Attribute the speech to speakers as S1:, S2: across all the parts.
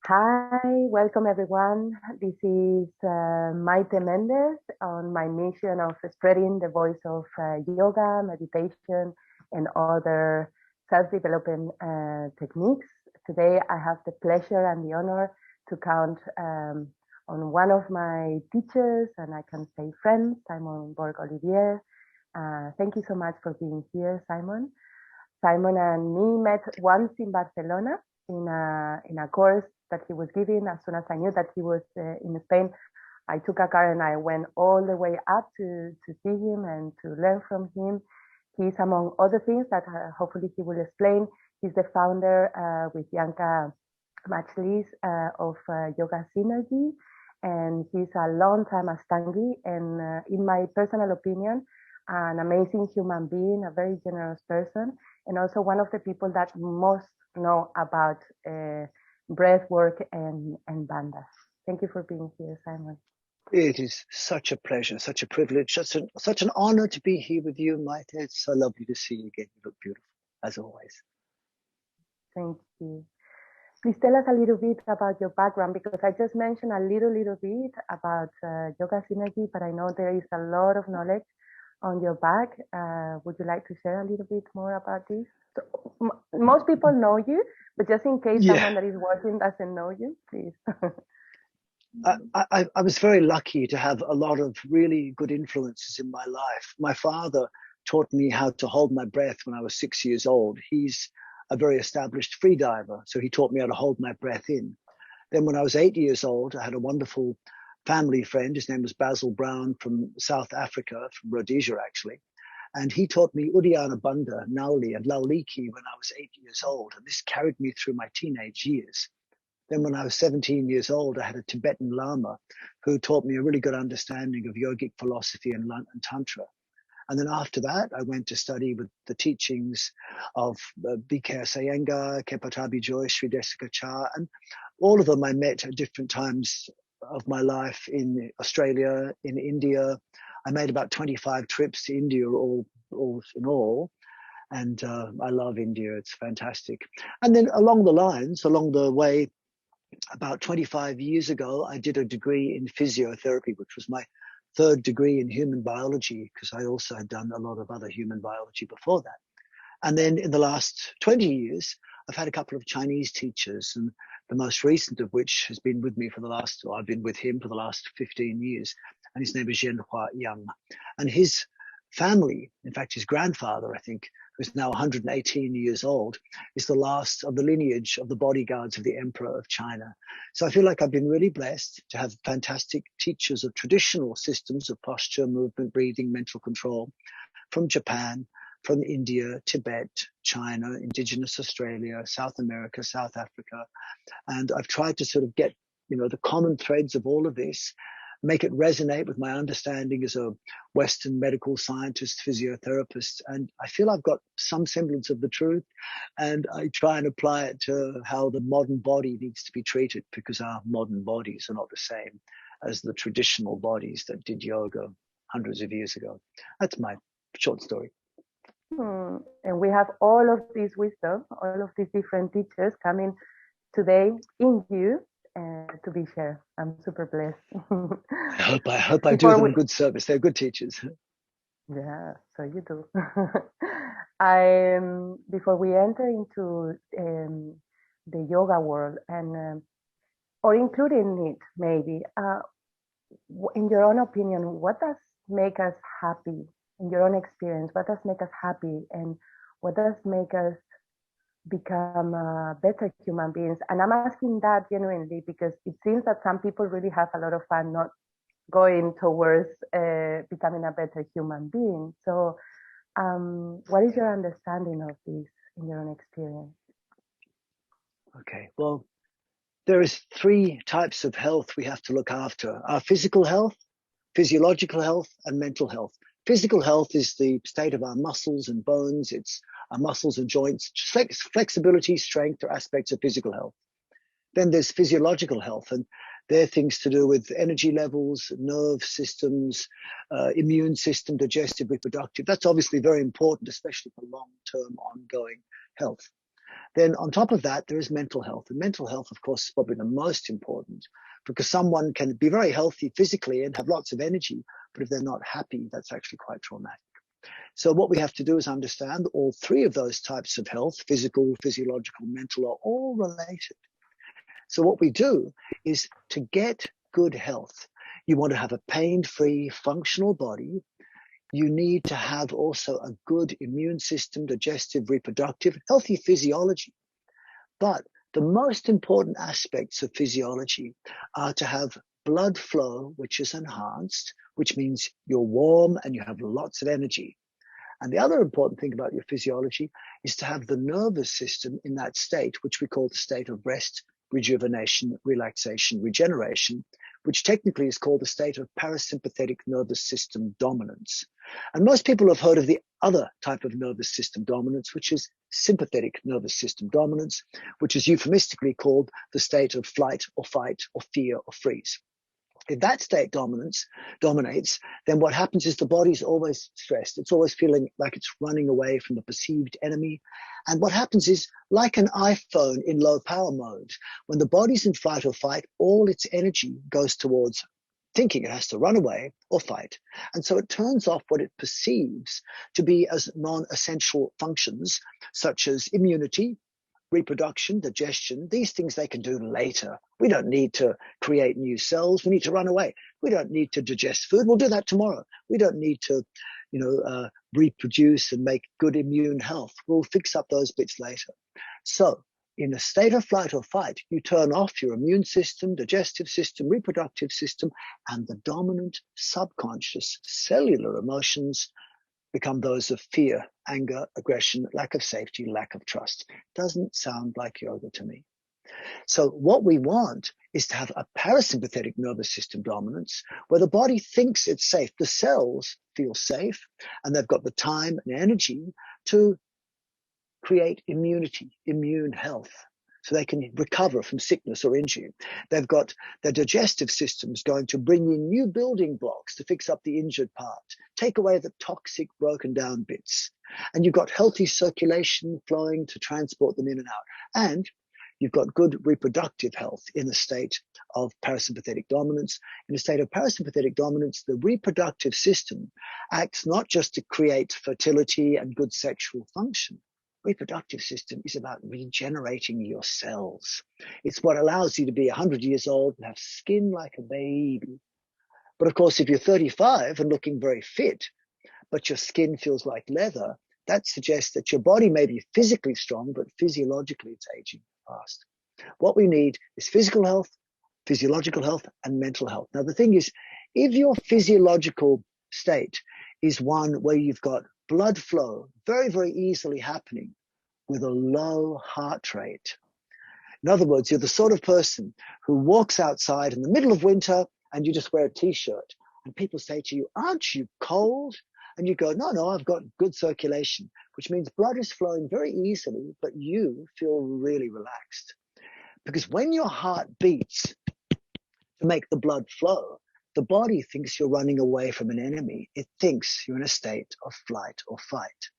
S1: Hi, welcome everyone. This is Maite Mendez on my mission of spreading the voice of yoga, meditation, and other self-development techniques. Today, I have the pleasure and the honor to count on one of my teachers, and I can say friend, Simon Borg-Olivier. Thank you so much for being here, Simon. Simon and me met once in Barcelona in a course that he was giving. As soon as I knew that he was in Spain, I took a car and I went all the way up to see him and to learn from him. He's, among other things that hopefully he will explain, he's the founder with Bianca Machlis of Yoga Synergy, and he's a long time Astangi, and in my personal opinion, an amazing human being, a very generous person, and also one of the people that most know about breath work and bandhas. Thank you for being here, Simon.
S2: It is such a pleasure, such a privilege, such an honor to be here with you, Maite. It's so lovely to see you again. You look beautiful, as always.
S1: Thank you. Please tell us a little bit about your background, because I just mentioned a little bit about Yoga Synergy, but I know there is a lot of knowledge on your back. Would you like to share a little bit more about this? So, most people know you, but just in case someone that is watching doesn't know you, please.
S2: I was very lucky to have a lot of really good influences in my life. My father taught me how to hold my breath when I was 6 years old. He's a very established free diver, so he taught me how to hold my breath in. Then when I was 8 years old, I had a wonderful family friend. His name was Basil Brown from South Africa, from Rhodesia actually. And he taught me Uddiyana Bandha, Nauli, and Lauliki when I was 8 years old. And this carried me through my teenage years. Then when I was 17 years old, I had a Tibetan Lama who taught me a really good understanding of yogic philosophy and Tantra. And then after that, I went to study with the teachings of B.K. Iyengar, Kepatabi Joy, Sri Desika Chah, and all of them I met at different times of my life in Australia, in India. I made about 25 trips to India all in all. And I love India. It's fantastic. And then along the way, about 25 years ago, I did a degree in physiotherapy, which was my third degree in human biology, because I also had done a lot of other human biology before that. And then in the last 20 years, I've had a couple of Chinese teachers, and the most recent of which has been with me I've been with him for the last 15 years. And his name is Zhenhua Yang. And his family, in fact, his grandfather, I think, who's now 118 years old, is the last of the lineage of the bodyguards of the Emperor of China. So I feel like I've been really blessed to have fantastic teachers of traditional systems of posture, movement, breathing, mental control from Japan, from India, Tibet, China, indigenous Australia, South America, South Africa. And I've tried to sort of get, the common threads of all of this, make it resonate with my understanding as a Western medical scientist, physiotherapist. And I feel I've got some semblance of the truth. And I try and apply it to how the modern body needs to be treated, because our modern bodies are not the same as the traditional bodies that did yoga hundreds of years ago. That's my short story.
S1: And we have all of this wisdom, all of these different teachers coming today in you to be shared. I'm super blessed.
S2: I hope I do them a good service. They're good teachers.
S1: Yeah, so you do. Before we enter into the yoga world and or including it, maybe in your own opinion, what does make us happy? In your own experience, what does make us happy, and what does make us become better human beings? And I'm asking that genuinely because it seems that some people really have a lot of fun not going towards becoming a better human being. So what is your understanding of this in your own experience?
S2: Okay, well, there is 3 types of health we have to look after: our physical health, physiological health, and mental health. Physical health is the state of our muscles and bones. It's our muscles and joints. Flexibility, strength are aspects of physical health. Then there's physiological health, and they're things to do with energy levels, nerve systems, immune system, digestive, reproductive. That's obviously very important, especially for long-term ongoing health. Then on top of that, there is mental health. And mental health, of course, is probably the most important, because someone can be very healthy physically and have lots of energy, but if they're not happy, that's actually quite traumatic. So what we have to do is understand all three of those types of health, physical, physiological, mental, are all related. So what we do is to get good health, you want to have a pain-free, functional body. You need to have also a good immune system, digestive, reproductive, healthy physiology. But the most important aspects of physiology are to have blood flow, which is enhanced, which means you're warm and you have lots of energy. And the other important thing about your physiology is to have the nervous system in that state, which we call the state of rest, rejuvenation, relaxation, regeneration, which technically is called the state of parasympathetic nervous system dominance. And most people have heard of the other type of nervous system dominance, which is sympathetic nervous system dominance, which is euphemistically called the state of flight or fight or fear or freeze. If that state dominates, then what happens is the body's always stressed. It's always feeling like it's running away from the perceived enemy. And what happens is, like an iPhone in low power mode, when the body's in flight or fight, all its energy goes towards thinking it has to run away or fight. And so it turns off what it perceives to be as non-essential functions, such as immunity, reproduction, digestion. These things they can do later. We don't need to create new cells. We need to run away. We don't need to digest food. We'll do that tomorrow. We don't need to, reproduce and make good immune health. We'll fix up those bits later. So in a state of flight or fight, you turn off your immune system, digestive system, reproductive system, and the dominant subconscious cellular emotions become those of fear, anger, aggression, lack of safety, lack of trust. Doesn't sound like yoga to me. So what we want is to have a parasympathetic nervous system dominance where the body thinks it's safe. The cells feel safe and they've got the time and energy to create immunity, immune health, so they can recover from sickness or injury. They've got their digestive systems going to bring in new building blocks to fix up the injured part, take away the toxic broken down bits. And you've got healthy circulation flowing to transport them in and out. And you've got good reproductive health in a state of parasympathetic dominance. In a state of parasympathetic dominance, the reproductive system acts not just to create fertility and good sexual function. Reproductive system is about regenerating your cells. It's what allows you to be 100 years old and have skin like a baby. But of course, if you're 35 and looking very fit, but your skin feels like leather, that suggests that your body may be physically strong, but physiologically it's aging fast. What we need is physical health, physiological health, and mental health. Now, the thing is, if your physiological state is one where you've got blood flow very, very easily happening with a low heart rate. In other words, you're the sort of person who walks outside in the middle of winter and you just wear a t-shirt and people say to you, aren't you cold? And you go, no, I've got good circulation, which means blood is flowing very easily, but you feel really relaxed. Because when your heart beats to make the blood flow, the body thinks you're running away from an enemy. It thinks you're in a state of flight or fight.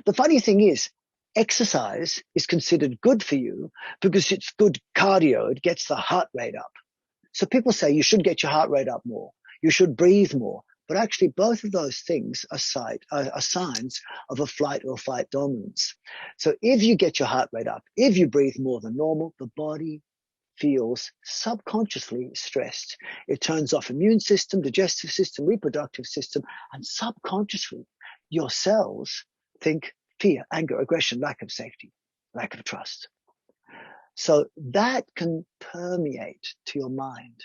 S2: The funny thing is, exercise is considered good for you because it's good cardio. It gets the heart rate up. So people say you should get your heart rate up more. You should breathe more. But actually, both of those things are signs of a flight or fight dominance. So if you get your heart rate up, if you breathe more than normal, the body feels subconsciously stressed. It turns off immune system, digestive system, reproductive system, and subconsciously your cells think fear, anger, aggression, lack of safety, lack of trust. So that can permeate to your mind.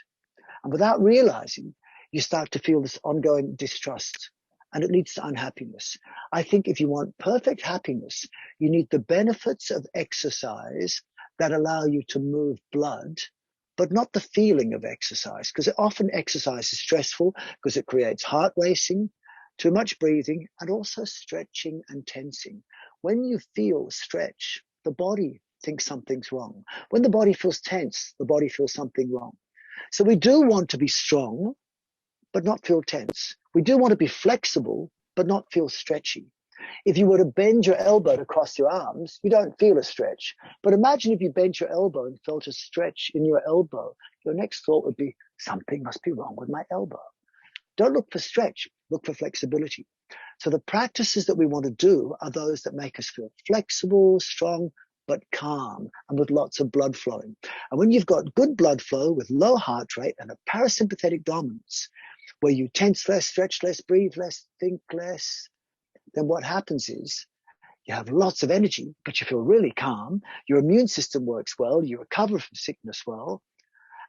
S2: And without realizing, you start to feel this ongoing distrust, and it leads to unhappiness. I think if you want perfect happiness, you need the benefits of exercise that allow you to move blood, but not the feeling of exercise, because often exercise is stressful because it creates heart racing, too much breathing, and also stretching and tensing. When you feel stretch, the body thinks something's wrong. When the body feels tense, the body feels something wrong. So we do want to be strong, but not feel tense. We do want to be flexible, but not feel stretchy. If you were to bend your elbow to cross your arms, you don't feel a stretch. But imagine if you bent your elbow and felt a stretch in your elbow. Your next thought would be, something must be wrong with my elbow. Don't look for stretch, look for flexibility. So the practices that we want to do are those that make us feel flexible, strong, but calm and with lots of blood flowing. And when you've got good blood flow with low heart rate and a parasympathetic dominance, where you tense less, stretch less, breathe less, think less, then what happens is you have lots of energy, but you feel really calm. Your immune system works well. You recover from sickness well,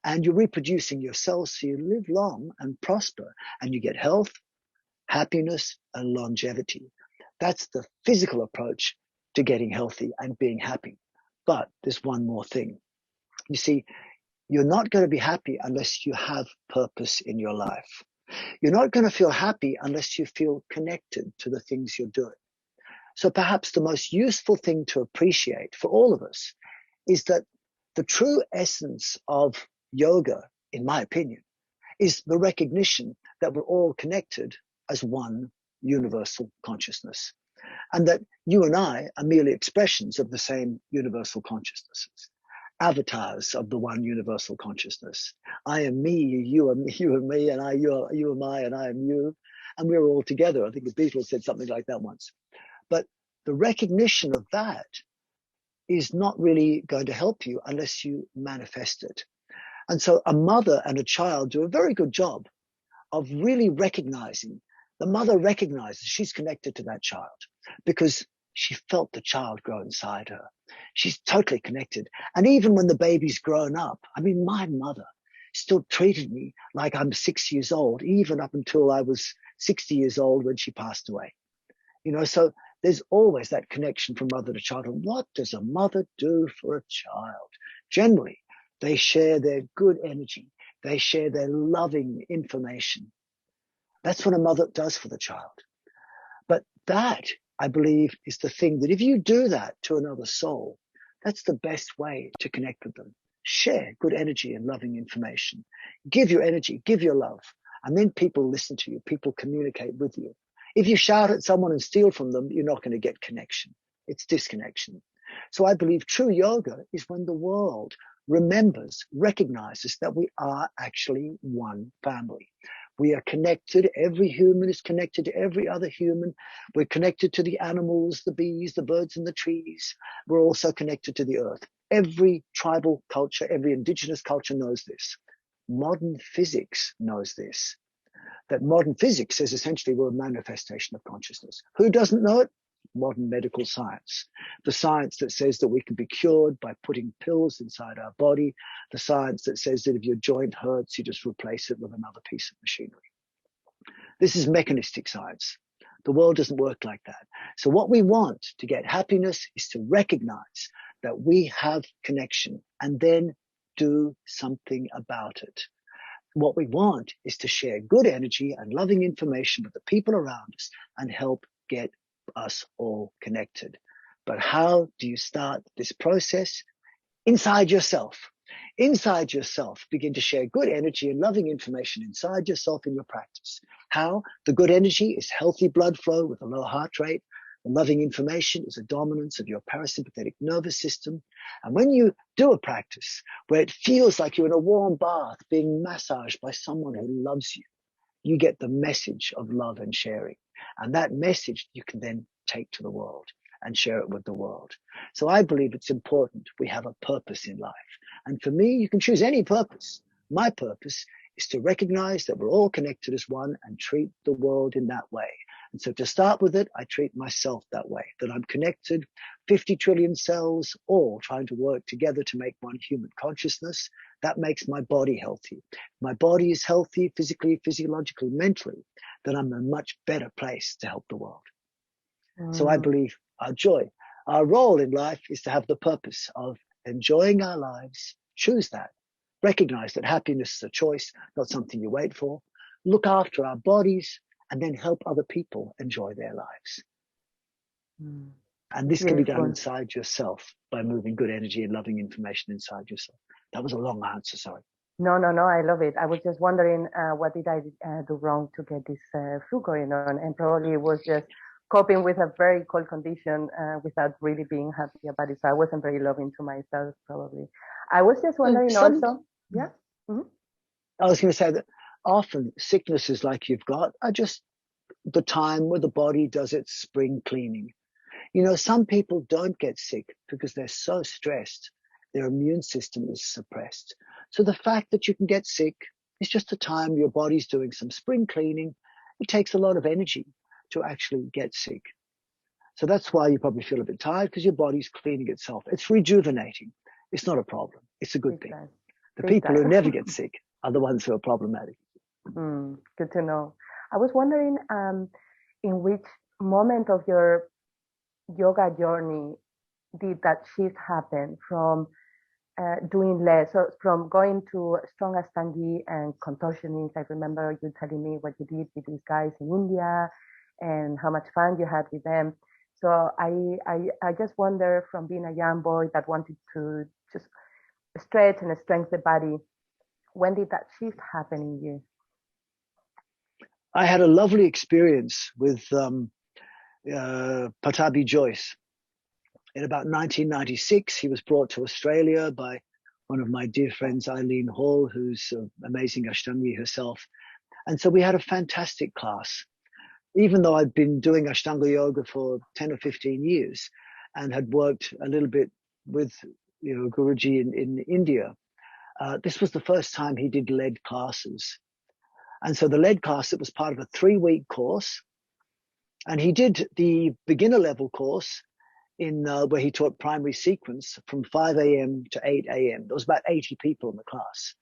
S2: and you're reproducing your cells so you live long and prosper, and you get health, happiness, and longevity. That's the physical approach to getting healthy and being happy. But there's one more thing. You see, you're not going to be happy unless you have purpose in your life. You're not going to feel happy unless you feel connected to the things you're doing. So perhaps the most useful thing to appreciate for all of us is that the true essence of yoga, in my opinion, is the recognition that we're all connected as one universal consciousness, and that you and I are merely expressions of the same universal consciousnesses, avatars of the one universal consciousness. I am me, you are me, and you am I, and I am you, and we're all together. I think the Beatles said something like that once. But the recognition of that is not really going to help you unless you manifest it. And so a mother and a child do a very good job of really recognizing. The mother recognizes she's connected to that child because she felt the child grow inside her. She's totally connected. And even when the baby's grown up, I mean, my mother still treated me like I'm 6 years old, even up until I was 60 years old when she passed away. You know, so there's always that connection from mother to child. And what does a mother do for a child? Generally, they share their good energy. They share their loving information. That's what a mother does for the child. But that, I believe, is the thing that if you do that to another soul, that's the best way to connect with them. Share good energy and loving information. Give your energy, give your love. And then people listen to you. People communicate with you. If you shout at someone and steal from them, you're not going to get connection. It's disconnection. So I believe true yoga is when the world remembers, recognizes that we are actually one family. We are connected. Every human is connected to every other human. We're connected to the animals, the bees, the birds, and the trees. We're also connected to the earth. Every tribal culture, every indigenous culture knows this. Modern physics knows this. That modern physics says essentially we're a manifestation of consciousness. Who doesn't know it? Modern medical science. The science that says that we can be cured by putting pills inside our body. The science that says that if your joint hurts, you just replace it with another piece of machinery. This is mechanistic science. The world doesn't work like that. So what we want to get happiness is to recognize that we have connection and then do something about it. What we want is to share good energy and loving information with the people around us and help get us all connected. But how do you start this process? Inside yourself. Inside yourself, begin to share good energy and loving information inside yourself in your practice. How? The good energy is healthy blood flow with a low heart rate. The loving information is a dominance of your parasympathetic nervous system. And when you do a practice where it feels like you're in a warm bath being massaged by someone who loves you, you get the message of love and sharing. And that message you can then take to the world and share it with the world. So I believe it's important we have a purpose in life. And for me, you can choose any purpose. My purpose is to recognize that we're all connected as one and treat the world in that way. And so to start with it, I treat myself that way, that I'm connected, 50 trillion cells, all trying to work together to make one human consciousness. That makes my body healthy. If my body is healthy, physically, physiologically, mentally, then I'm in a much better place to help the world. So I believe our joy, our role in life is to have the purpose of enjoying our lives. Choose that. Recognize that happiness is a choice, not something you wait for. Look after our bodies and then help other people enjoy their lives. And this can be done inside yourself by moving good energy and loving information inside yourself. That was a long answer, sorry.
S1: No, I love it. I was just wondering what did I do wrong to get this flu going on, and probably it was just coping with a very cold condition without really being happy about it. So I wasn't very loving to myself, probably. I was just wondering also, yeah. Mm-hmm.
S2: I was going to say that often sicknesses like you've got are just the time where the body does its spring cleaning. You know, some people don't get sick because they're so stressed, their immune system is suppressed. So the fact that you can get sick is just a time your body's doing some spring cleaning. It takes a lot of energy to actually get sick. So that's why you probably feel a bit tired, because your body's cleaning itself. It's rejuvenating. It's not a problem. It's a good thing. The people who never get sick are the ones who are problematic.
S1: Good to know. I was wondering in which moment of your yoga journey did that shift happen from doing less, so from going to strong Ashtangi and contortionist. I remember you telling me what you did with these guys in India and how much fun you had with them. So I just wonder, from being a young boy that wanted to just stretch and strengthen the body, when did that shift happen in you?
S2: I had a lovely experience with Patabi Joyce. In about 1996, he was brought to Australia by one of my dear friends, Eileen Hall, who's an amazing Ashtangi herself. And so we had a fantastic class. Even though I'd been doing Ashtanga yoga for 10 or 15 years and had worked a little bit with Guruji in India, this was the first time he did led classes. And so the led class, it was part of a 3-week course. And he did the beginner level course in where he taught primary sequence from 5 a.m. to 8 a.m. There was about 80 people in the class.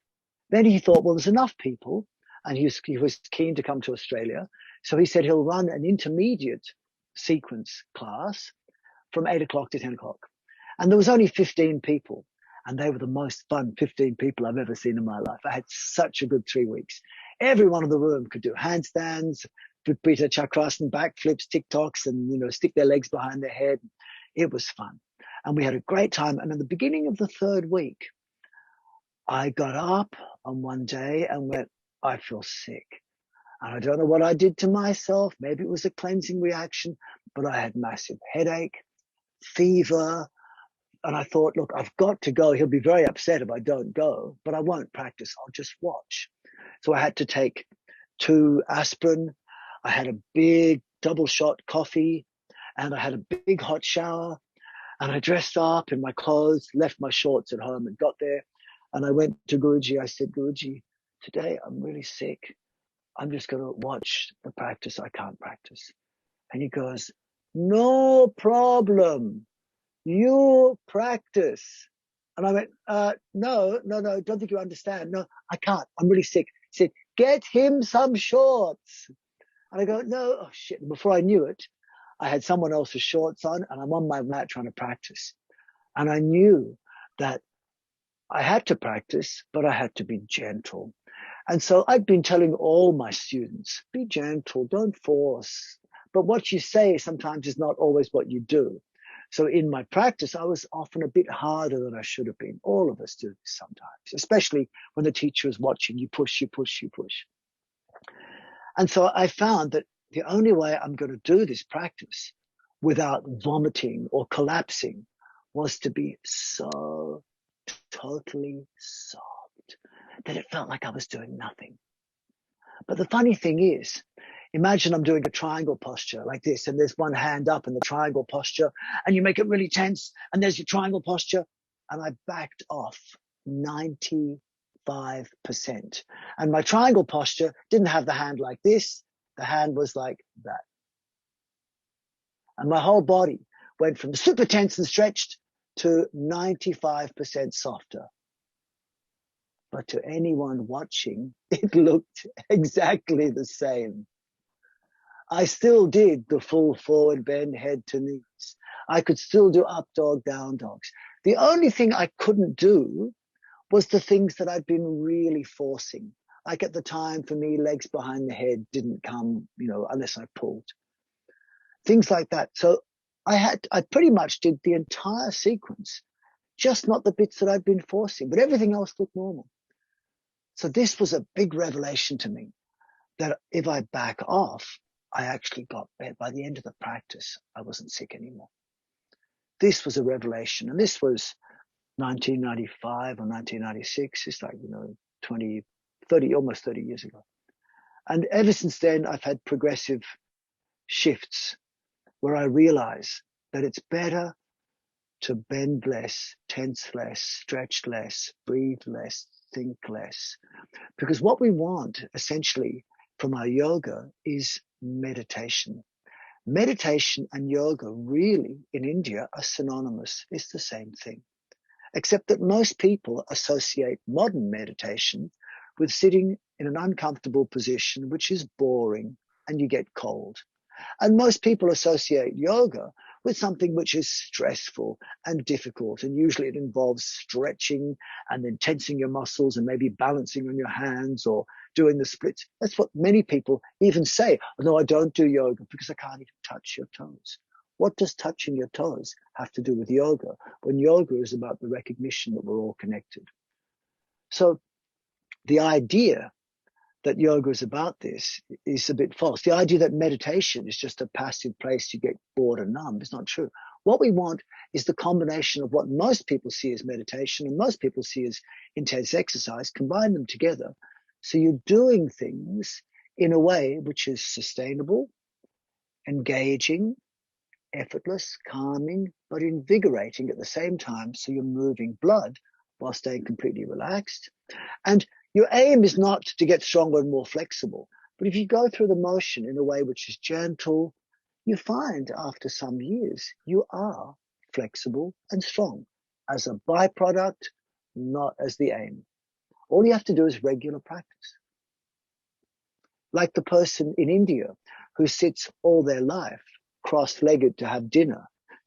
S2: Then he thought, well, there's enough people, and he was keen to come to Australia. So he said he'll run an intermediate sequence class from 8 o'clock to 10 o'clock. And there was only 15 people. And they were the most fun 15 people I've ever seen in my life. I had such a good 3 weeks. Everyone in the room could do handstands, Viparita Chakrasana, backflips, TikToks, and, stick their legs behind their head. It was fun. And we had a great time. And at the beginning of the 3rd week, I got up on one day and went, I feel sick. And I don't know what I did to myself. Maybe it was a cleansing reaction, but I had massive headache, fever. And I thought, look, I've got to go. He'll be very upset if I don't go, but I won't practice. I'll just watch. So I had to take 2 aspirin. I had a big double shot coffee, and I had a big hot shower, and I dressed up in my clothes, left my shorts at home and got there. And I went to Guruji. I said, Guruji, today I'm really sick. I'm just going to watch the practice. I can't practice. And he goes, no problem. You practice. And I went, no, don't think you understand. No, I can't. I'm really sick. He said, get him some shorts. And I go, no, oh shit. And before I knew it, I had someone else's shorts on and I'm on my mat trying to practice. And I knew that I had to practice, but I had to be gentle. And so I've been telling all my students, be gentle, don't force. But what you say sometimes is not always what you do. So in my practice, I was often a bit harder than I should have been. All of us do this sometimes, especially when the teacher is watching. You push, you push, you push. And so I found that the only way I'm going to do this practice without vomiting or collapsing was to be so totally soft that it felt like I was doing nothing. But the funny thing is, imagine I'm doing a triangle posture like this, and there's one hand up in the triangle posture, and you make it really tense, and there's your triangle posture, and I backed off 95%. And my triangle posture didn't have the hand like this. The hand was like that. And my whole body went from super tense and stretched to 95% softer. But to anyone watching, it looked exactly the same. I still did the full forward bend, head to knees. I could still do up dog, down dogs. The only thing I couldn't do was the things that I'd been really forcing. Like at the time, for me, legs behind the head didn't come, unless I pulled. Things like that. So I pretty much did the entire sequence, just not the bits that I'd been forcing, but everything else looked normal. So this was a big revelation to me, that if I back off, I actually got better. By the end of the practice, I wasn't sick anymore. This was a revelation. And this was 1995 or 1996. It's like, almost 30 years ago. And ever since then, I've had progressive shifts where I realize that it's better to bend less, tense less, stretch less, breathe less, think less. Because what we want essentially from our yoga is meditation. Meditation and yoga really in India are synonymous. It's the same thing. Except that most people associate modern meditation with sitting in an uncomfortable position, which is boring and you get cold. And most people associate yoga with something which is stressful and difficult. And usually it involves stretching and then tensing your muscles and maybe balancing on your hands or doing the splits. That's what many people even say. Oh, no, I don't do yoga because I can't even touch your toes. What does touching your toes have to do with yoga when yoga is about the recognition that we're all connected? So the idea that yoga is about this is a bit false. The idea that meditation is just a passive place you get bored and numb is not true. What we want is the combination of what most people see as meditation and most people see as intense exercise, combine them together. So you're doing things in a way which is sustainable, engaging, effortless, calming, but invigorating at the same time. So you're moving blood while staying completely relaxed. And your aim is not to get stronger and more flexible, but if you go through the motion in a way which is gentle, you find after some years you are flexible and strong as a byproduct, not as the aim. All you have to do is regular practice. Like the person in India who sits all their life cross-legged to have dinner,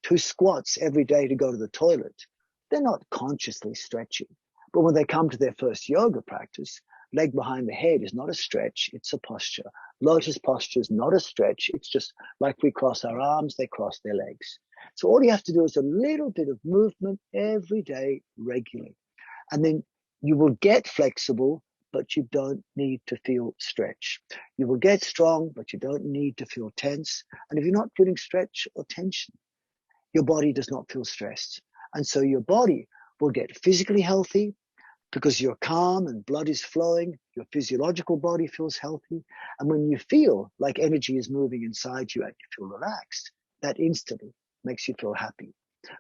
S2: who squats every day to go to the toilet. They're not consciously stretching. But when they come to their first yoga practice, leg behind the head is not a stretch, it's a posture. Lotus posture is not a stretch, it's just like we cross our arms, they cross their legs. So all you have to do is a little bit of movement every day, regularly. And then you will get flexible, but you don't need to feel stretch. You will get strong, but you don't need to feel tense. And if you're not feeling stretch or tension, your body does not feel stressed. And so your body will get physically healthy because you're calm and blood is flowing. Your physiological body feels healthy. And when you feel like energy is moving inside you and you feel relaxed, that instantly makes you feel happy.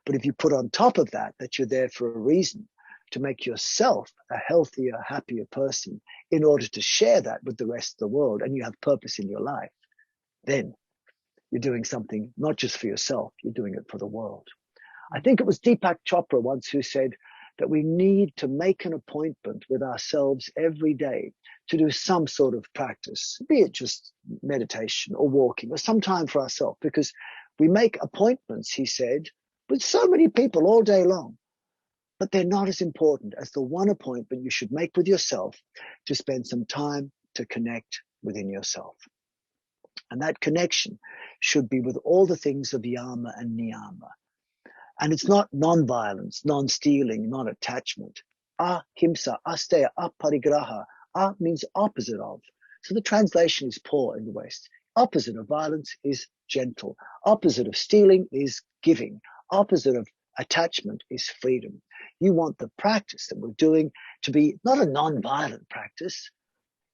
S2: But if you put on top of that, that you're there for a reason, to make yourself a healthier, happier person in order to share that with the rest of the world, and you have purpose in your life, then you're doing something not just for yourself, you're doing it for the world. I think it was Deepak Chopra once who said that we need to make an appointment with ourselves every day to do some sort of practice, be it just meditation or walking or some time for ourselves, because we make appointments, he said, with so many people all day long, but they're not as important as the one appointment you should make with yourself to spend some time to connect within yourself. And that connection should be with all the things of yama and niyama. And it's not non-violence, non-stealing, non-attachment. Ahimsa, asteya, aparigraha. Ah means opposite of. So the translation is poor in the West. Opposite of violence is gentle. Opposite of stealing is giving. Opposite of attachment is freedom. You want the practice that we're doing to be not a non-violent practice.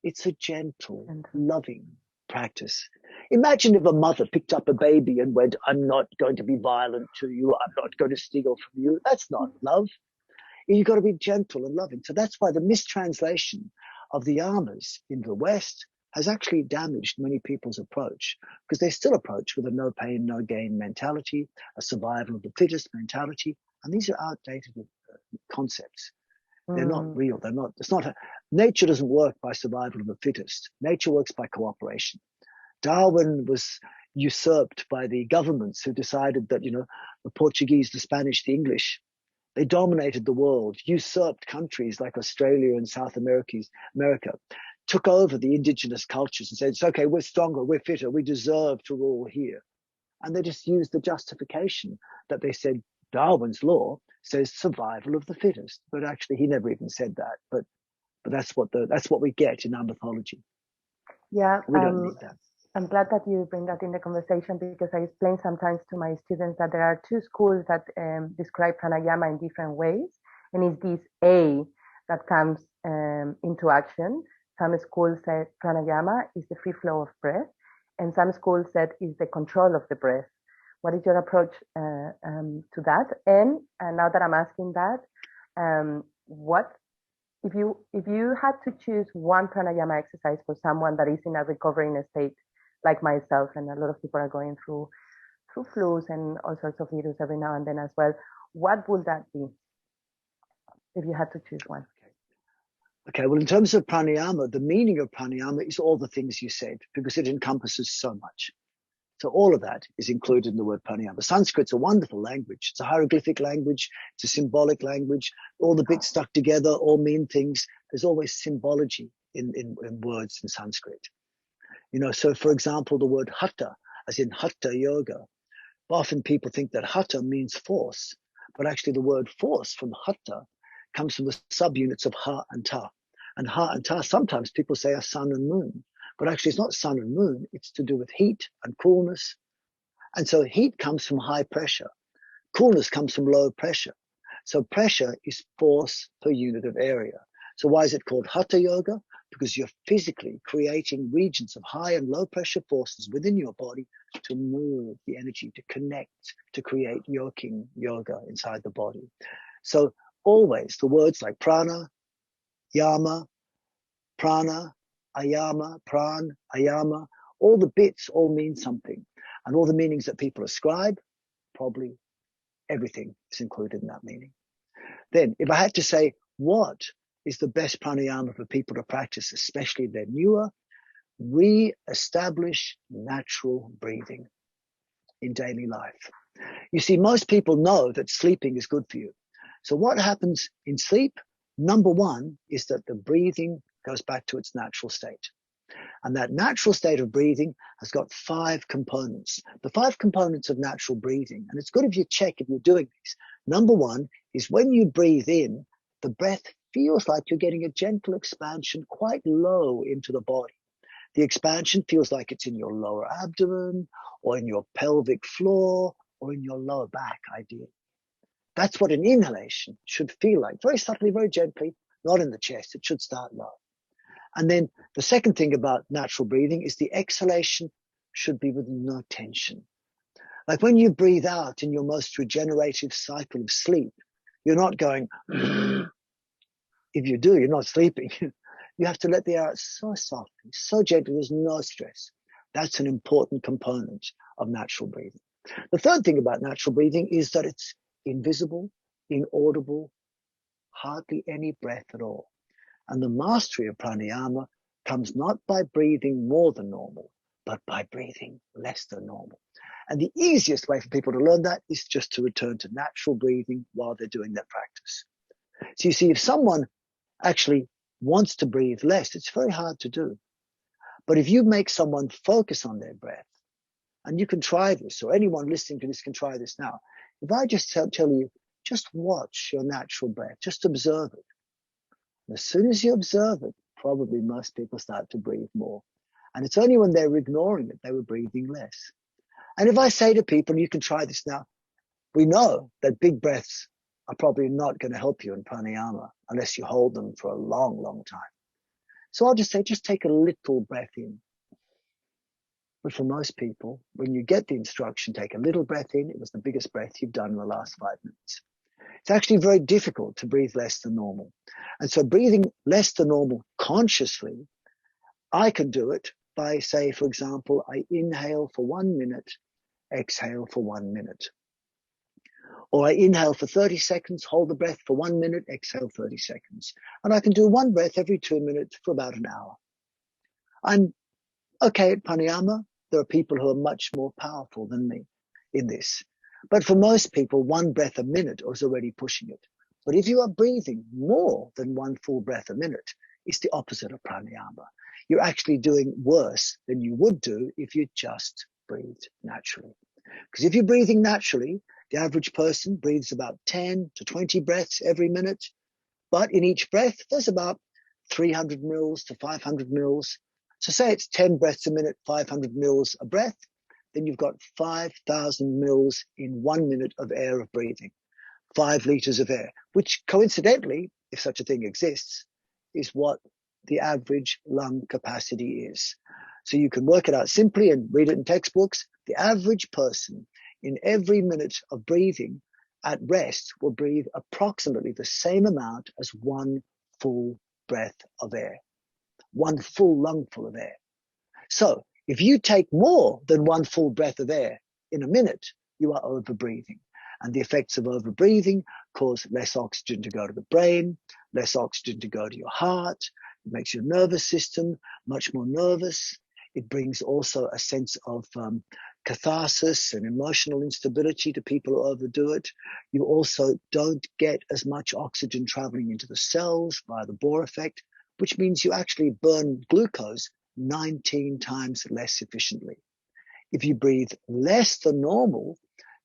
S2: It's a gentle, loving practice. Imagine if a mother picked up a baby and went, I'm not going to be violent to you. I'm not going to steal from you. That's not love. You've got to be gentle and loving. So that's why the mistranslation of the yamas in the West has actually damaged many people's approach, because they still approach with a no pain, no gain mentality, a survival of the fittest mentality. And these are outdated concepts. They're not real. They're not, nature doesn't work by survival of the fittest. Nature works by cooperation. Darwin was usurped by the governments who decided that, the Portuguese, the Spanish, the English, they dominated the world, usurped countries like Australia and South America, took over the indigenous cultures and said, it's okay, we're stronger, we're fitter, we deserve to rule here. And they just used the justification that they said Darwin's law says survival of the fittest. But actually, he never even said that. But that's what we get in our mythology.
S1: Yeah,
S2: we don't need that.
S1: I'm glad that you bring that in the conversation, because I explain sometimes to my students that there are two schools that describe pranayama in different ways. And it's this A that comes into action. Some schools say pranayama is the free flow of breath, and some schools said is the control of the breath. What is your approach to that? And now that I'm asking that, what if you had to choose one pranayama exercise for someone that is in a recovering state, like myself, and a lot of people are going through flus and all sorts of virus every now and then as well, what would that be if you had to choose one?
S2: Okay, well, in terms of pranayama, the meaning of pranayama is all the things you said, because it encompasses so much. So all of that is included in the word pranayama. Sanskrit's a wonderful language. It's a hieroglyphic language. It's a symbolic language. All the bits stuck together all mean things. There's always symbology in words in Sanskrit. You know, so for example, the word hatha, as in hatha yoga. Often people think that hatha means force, but actually the word force from hatha comes from the subunits of ha and ta. And ha and ta, sometimes people say are sun and moon, but actually it's not sun and moon. It's to do with heat and coolness. And so heat comes from high pressure. Coolness comes from low pressure. So pressure is force per unit of area. So why is it called hatha yoga? Because you're physically creating regions of high and low pressure forces within your body to move the energy, to connect, to create yoking yoga inside the body. So always the words like prana, yama, prana, ayama, pran, ayama, all the bits all mean something. And all the meanings that people ascribe, probably everything is included in that meaning. Then if I had to say what is the best pranayama for people to practice, especially if they're newer, re-establish natural breathing in daily life. You see, most people know that sleeping is good for you. So what happens in sleep? Number one is that the breathing goes back to its natural state. And that natural state of breathing has got 5 components. The 5 components of natural breathing, and it's good if you check if you're doing these. Number one is when you breathe in, the breath feels like you're getting a gentle expansion quite low into the body. The expansion feels like it's in your lower abdomen or in your pelvic floor or in your lower back, ideally. That's what an inhalation should feel like, very subtly, very gently, not in the chest. It should start low. And then the second thing about natural breathing is the exhalation should be with no tension. Like when you breathe out in your most regenerative cycle of sleep, you're not going, if you do, you're not sleeping. You have to let the air out so softly, so gently, there's no stress. That's an important component of natural breathing. The third thing about natural breathing is that it's invisible, inaudible, hardly any breath at all. And the mastery of pranayama comes not by breathing more than normal, but by breathing less than normal. And the easiest way for people to learn that is just to return to natural breathing while they're doing their practice. So you see, if someone actually wants to breathe less, it's very hard to do. But if you make someone focus on their breath, and you can try this, or anyone listening to this can try this now. If I just tell you, just watch your natural breath, just observe it. And as soon as you observe it, probably most people start to breathe more. And it's only when they're ignoring it, they were breathing less. And if I say to people, you can try this now, we know that big breaths are probably not going to help you in pranayama unless you hold them for a long, long time. So I'll just say, just take a little breath in. But for most people, when you get the instruction, take a little breath in, it was the biggest breath you've done in the last 5 minutes. It's actually very difficult to breathe less than normal. And so breathing less than normal consciously, I can do it by, say, for example, I inhale for 1 minute, exhale for 1 minute. Or I inhale for 30 seconds, hold the breath for 1 minute, exhale 30 seconds. And I can do one breath every 2 minutes for about an hour. I'm okay at pranayama. There are people who are much more powerful than me in this. But for most people, one breath a minute is already pushing it. But if you are breathing more than one full breath a minute, it's the opposite of pranayama. You're actually doing worse than you would do if you just breathed naturally. Because if you're breathing naturally, the average person breathes about 10 to 20 breaths every minute. But in each breath, there's about 300 mils to 500 mils So say it's 10 breaths a minute, 500 mils a breath, then you've got 5,000 mils in 1 minute of air of breathing, 5 liters of air, which coincidentally, if such a thing exists, is what the average lung capacity is. So you can work it out simply and read it in textbooks. The average person in every minute of breathing at rest will breathe approximately the same amount as 1 full breath of air, 1 full lungful of air. So if you take more than 1 full breath of air in a minute, you are overbreathing. And the effects of overbreathing cause less oxygen to go to the brain, less oxygen to go to your heart. It makes your nervous system much more nervous. It brings also a sense of catharsis and emotional instability to people who overdo it. You also don't get as much oxygen traveling into the cells via the Bohr effect, which means you actually burn glucose 19 times less efficiently. If you breathe less than normal,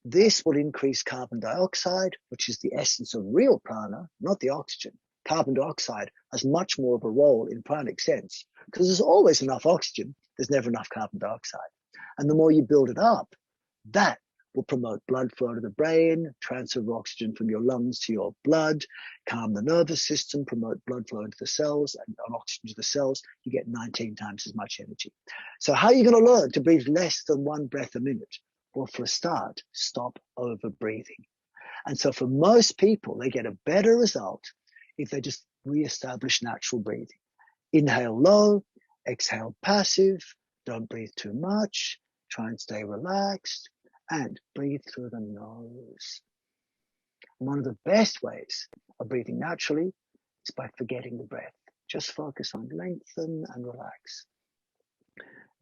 S2: this will increase carbon dioxide, which is the essence of real prana, not the oxygen. Carbon dioxide has much more of a role in pranic sense because there's always enough oxygen, there's never enough carbon dioxide. And the more you build it up, that will promote blood flow to the brain, transfer of oxygen from your lungs to your blood, calm the nervous system, promote blood flow into the cells and oxygen to the cells. You get 19 times as much energy. So how are you going to learn to breathe less than 1 breath a minute? Well, for a start, stop over breathing. And so for most people, they get a better result if they just reestablish natural breathing. Inhale low, exhale passive, don't breathe too much, try and stay relaxed, and breathe through the nose. One of the best ways of breathing naturally is by forgetting the breath. Just focus on lengthen and relax.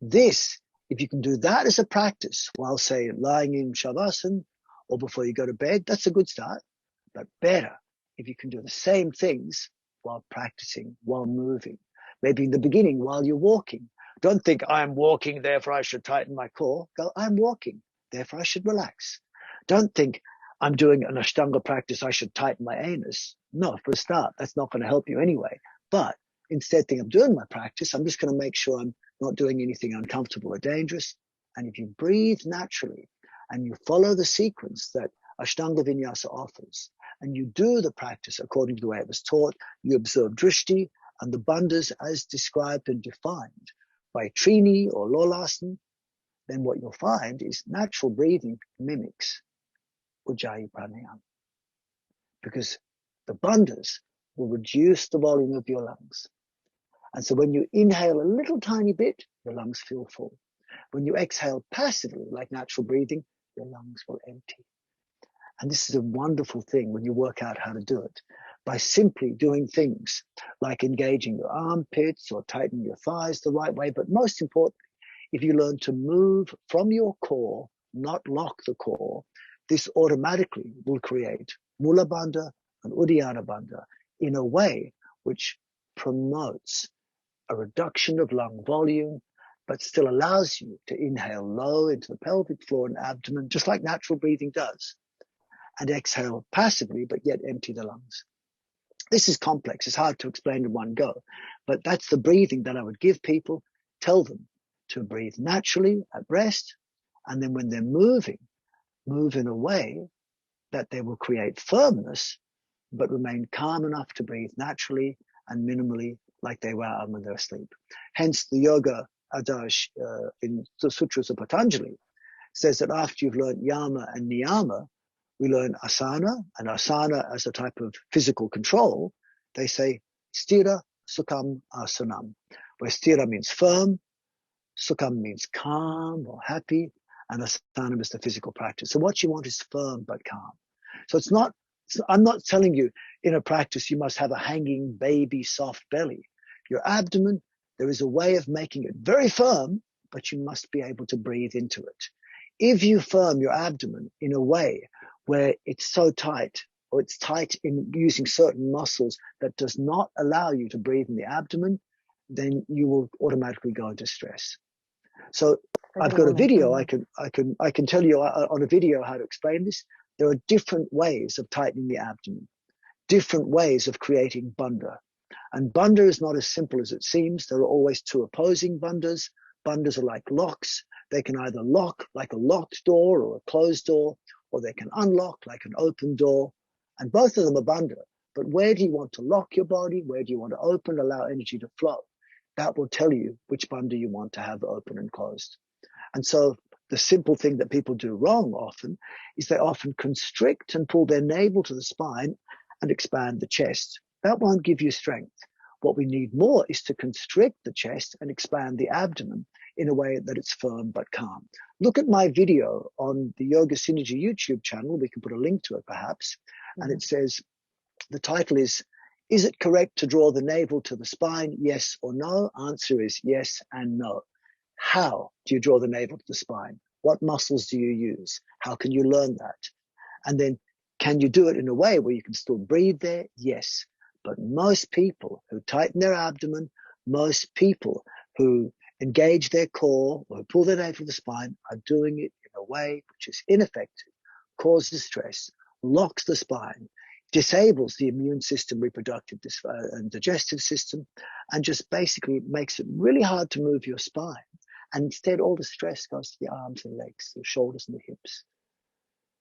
S2: This, if you can do that as a practice while, say, lying in shavasana or before you go to bed, that's a good start. But better if you can do the same things while practicing, while moving. Maybe in the beginning while you're walking. Don't think, I'm walking, therefore I should tighten my core. Go, I'm walking, therefore I should relax. Don't think, I'm doing an Ashtanga practice, I should tighten my anus. No, for a start, that's not going to help you anyway. But instead think, I'm doing my practice, I'm just going to make sure I'm not doing anything uncomfortable or dangerous. And if you breathe naturally and you follow the sequence that Ashtanga Vinyasa offers, and you do the practice according to the way it was taught, you observe drishti and the bandhas as described and defined by Trini or Lolasana, then what you'll find is natural breathing mimics Ujjayi Pranayama. Because the bandhas will reduce the volume of your lungs. And so when you inhale a little tiny bit, your lungs feel full. When you exhale passively, like natural breathing, your lungs will empty. And this is a wonderful thing when you work out how to do it. By simply doing things like engaging your armpits or tightening your thighs the right way. But most importantly, if you learn to move from your core, not lock the core, this automatically will create Mula Bandha and Uddiyana Bandha in a way which promotes a reduction of lung volume, but still allows you to inhale low into the pelvic floor and abdomen, just like natural breathing does, and exhale passively, but yet empty the lungs. This is complex. It's hard to explain in one go, but that's the breathing that I would give people. Tell them to breathe naturally at rest, and then when they're moving, move in a way that they will create firmness, but remain calm enough to breathe naturally and minimally like they were when they're asleep. Hence the yoga adage in the sutras of Patanjali says that after you've learned yama and niyama, we learn asana, and asana as a type of physical control. They say stira sukham asanam, where stira means firm, sukham means calm or happy, and asana is the physical practice. So what you want is firm but calm. So I'm not telling you in a practice you must have a hanging baby soft belly. Your abdomen, there is a way of making it very firm, but you must be able to breathe into it. If you firm your abdomen in a way where it's so tight, or it's tight in using certain muscles that does not allow you to breathe in the abdomen, then you will automatically go into stress. So I've got a video. I can tell you on a video how to explain this. There are different ways of tightening the abdomen, different ways of creating bandha. And Bandha is not as simple as it seems. There are always two opposing bandhas. Bandhas are like locks. They can either lock like a locked door or a closed door, or they can unlock like an open door. And both of them are bandha. But where do you want to lock your body? Where do you want to open, allow energy to flow? That will tell you which bandha you want to have open and closed. And so the simple thing that people do wrong often is they often constrict and pull their navel to the spine and expand the chest. That won't give you strength. What we need more is to constrict the chest and expand the abdomen in a way that it's firm but calm. Look at my video on the Yoga Synergy YouTube channel. We can put a link to it perhaps. And it says, the title is it correct to draw the navel to the spine? Yes or no? Answer is yes and no. How do you draw the navel to the spine? What muscles do you use? How can you learn that? And then can you do it in a way where you can still breathe there? Yes. But most people who tighten their abdomen, most people who engage their core or pull their navel to the spine are doing it in a way which is ineffective, causes stress, locks the spine, disables the immune system, reproductive and digestive system, and just basically makes it really hard to move your spine. And instead, all the stress goes to the arms and legs, the shoulders and the hips.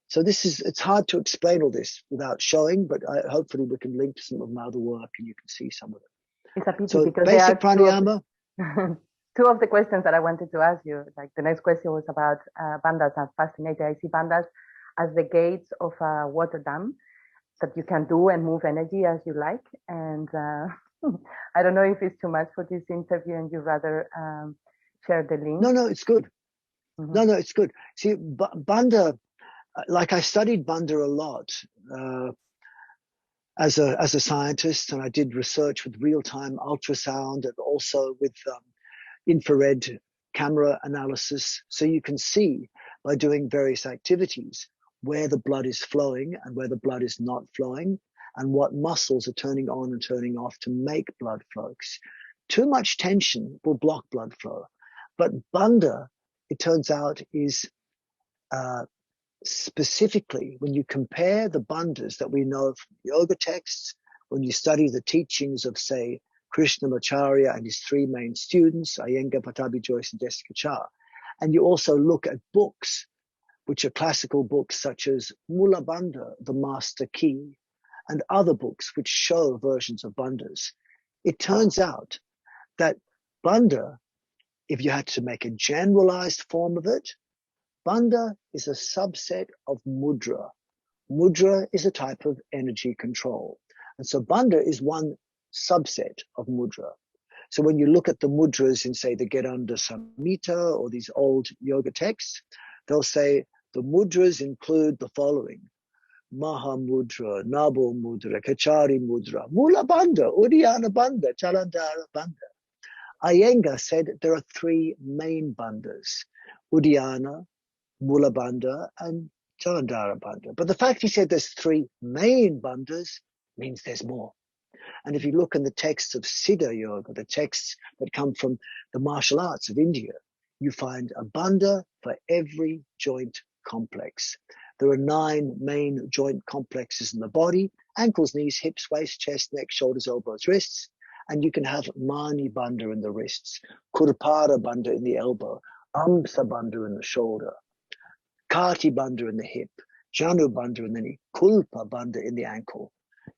S2: So it's hard to explain all this without showing, but hopefully we can link to some of my other work and you can see some of it.
S1: It's a pity
S2: So
S1: because
S2: basic pranayama.
S1: Two of the questions that I wanted to ask you, like the next question was about bandhas. I'm fascinated. I see bandhas as the gates of a water dam that you can do and move energy as you like. And I don't know if it's too much for this interview and you rather share the link.
S2: No, it's good. No, it's good. See, Bandha, like I studied Bandha a lot as a scientist, and I did research with real-time ultrasound and also with infrared camera analysis. So you can see by doing various activities where the blood is flowing and where the blood is not flowing and what muscles are turning on and turning off to make blood flow. Too much tension will block blood flow. But Bandha, it turns out, is specifically, when you compare the bandhas that we know from yoga texts, when you study the teachings of, say, Krishnamacharya and his three main students, Iyengar, Pattabhi Jois, and Jessica Char, and you also look at books, which are classical books such as Mula Bandha, the Master Key, and other books which show versions of bandhas, it turns out that Bandha, if you had to make a generalized form of it, Bandha is a subset of Mudra. Mudra is a type of energy control. And so Bandha is one subset of Mudra. So when you look at the mudras in, say, the Get Under Samhita or these old yoga texts, they'll say the mudras include the following: Maha Mudra, Nabo Mudra, Kachari Mudra, Mula Bandha, Uddiyana Bandha, Chalandara Bandha. Iyengar said there are three main bandhas: Uddiyana, Mula Bandha, and Chalandara Bandha. But the fact he said there's three main bandhas means there's more. And if you look in the texts of Siddha Yoga, the texts that come from the martial arts of India, you find a bandha for every joint complex. There are 9 main joint complexes in the body: ankles, knees, hips, waist, chest, neck, shoulders, elbows, wrists. And you can have Mani Bandha in the wrists, Kurupara Bandha in the elbow, Amsa Bandha in the shoulder, Kati Bandha in the hip, Janu Bandha in the knee, Kulpa Bandha in the ankle.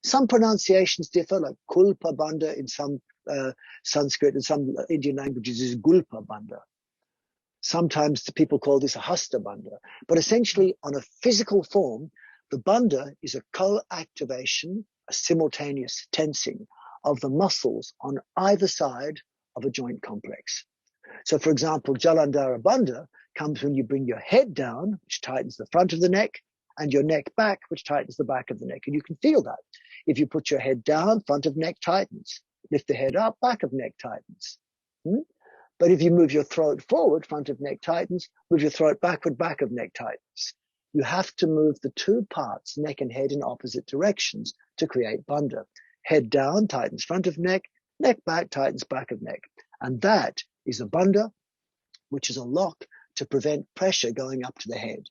S2: Some pronunciations differ, like Kulpa Bandha in some Sanskrit and some Indian languages is Gulpa Bandha. Sometimes the people call this a Hasta Bandha. But essentially, on a physical form, the Bandha is a co-activation, a simultaneous tensing of the muscles on either side of a joint complex. So, for example, Jalandhara Bandha comes when you bring your head down, which tightens the front of the neck, and your neck back, which tightens the back of the neck. And you can feel that. If you put your head down, front of neck tightens. Lift the head up, back of neck tightens. But if you move your throat forward, front of neck tightens. Move your throat backward, back of neck tightens. You have to move the two parts, neck and head, in opposite directions to create Bandha. Head down tightens front of neck, neck back tightens back of neck. And that is a Bandha, which is a lock to prevent pressure going up to the head.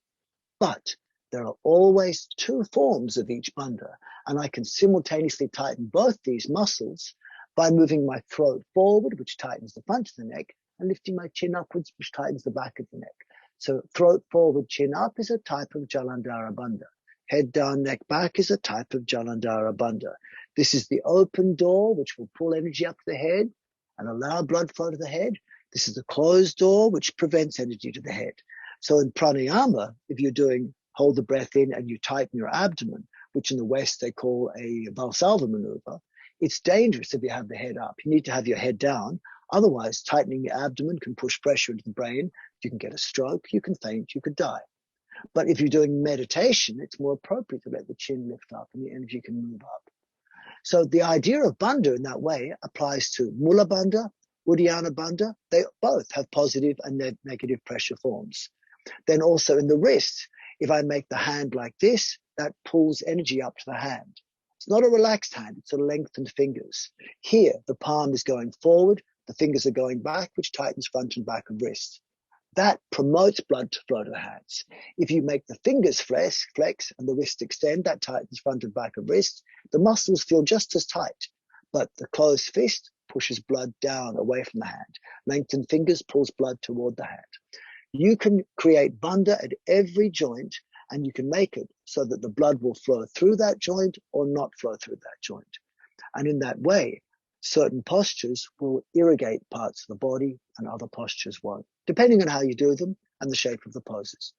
S2: But there are always 2 forms of each Bandha, and I can simultaneously tighten both these muscles by moving my throat forward, which tightens the front of the neck, and lifting my chin upwards, which tightens the back of the neck. So throat forward, chin up is a type of Jalandhara Bandha. Head down, neck back is a type of Jalandhara Bandha. This is the open door, which will pull energy up to the head and allow blood flow to the head. This is the closed door, which prevents energy to the head. So in pranayama, if you're doing hold the breath in and you tighten your abdomen, which in the West they call a Valsalva maneuver, it's dangerous if you have the head up. You need to have your head down. Otherwise, tightening your abdomen can push pressure into the brain. You can get a stroke, you can faint, you could die. But if you're doing meditation, it's more appropriate to let the chin lift up and the energy can move up. So the idea of Bandha in that way applies to Mula Bandha, Uddiyana Bandha. They both have positive and negative pressure forms. Then also in the wrist, if I make the hand like this, that pulls energy up to the hand. It's not a relaxed hand, it's a lengthened fingers. Here, the palm is going forward, the fingers are going back, which tightens front and back of wrist. That promotes blood to flow to the hands. If you make the fingers flex and the wrist extend, that tightens front and back of wrist. The muscles feel just as tight, but the closed fist pushes blood down away from the hand. Lengthened fingers pulls blood toward the hand. You can create Bandha at every joint, and you can make it so that the blood will flow through that joint or not flow through that joint. And in that way, certain postures will irrigate parts of the body and other postures won't, depending on how you do them and the shape of the poses.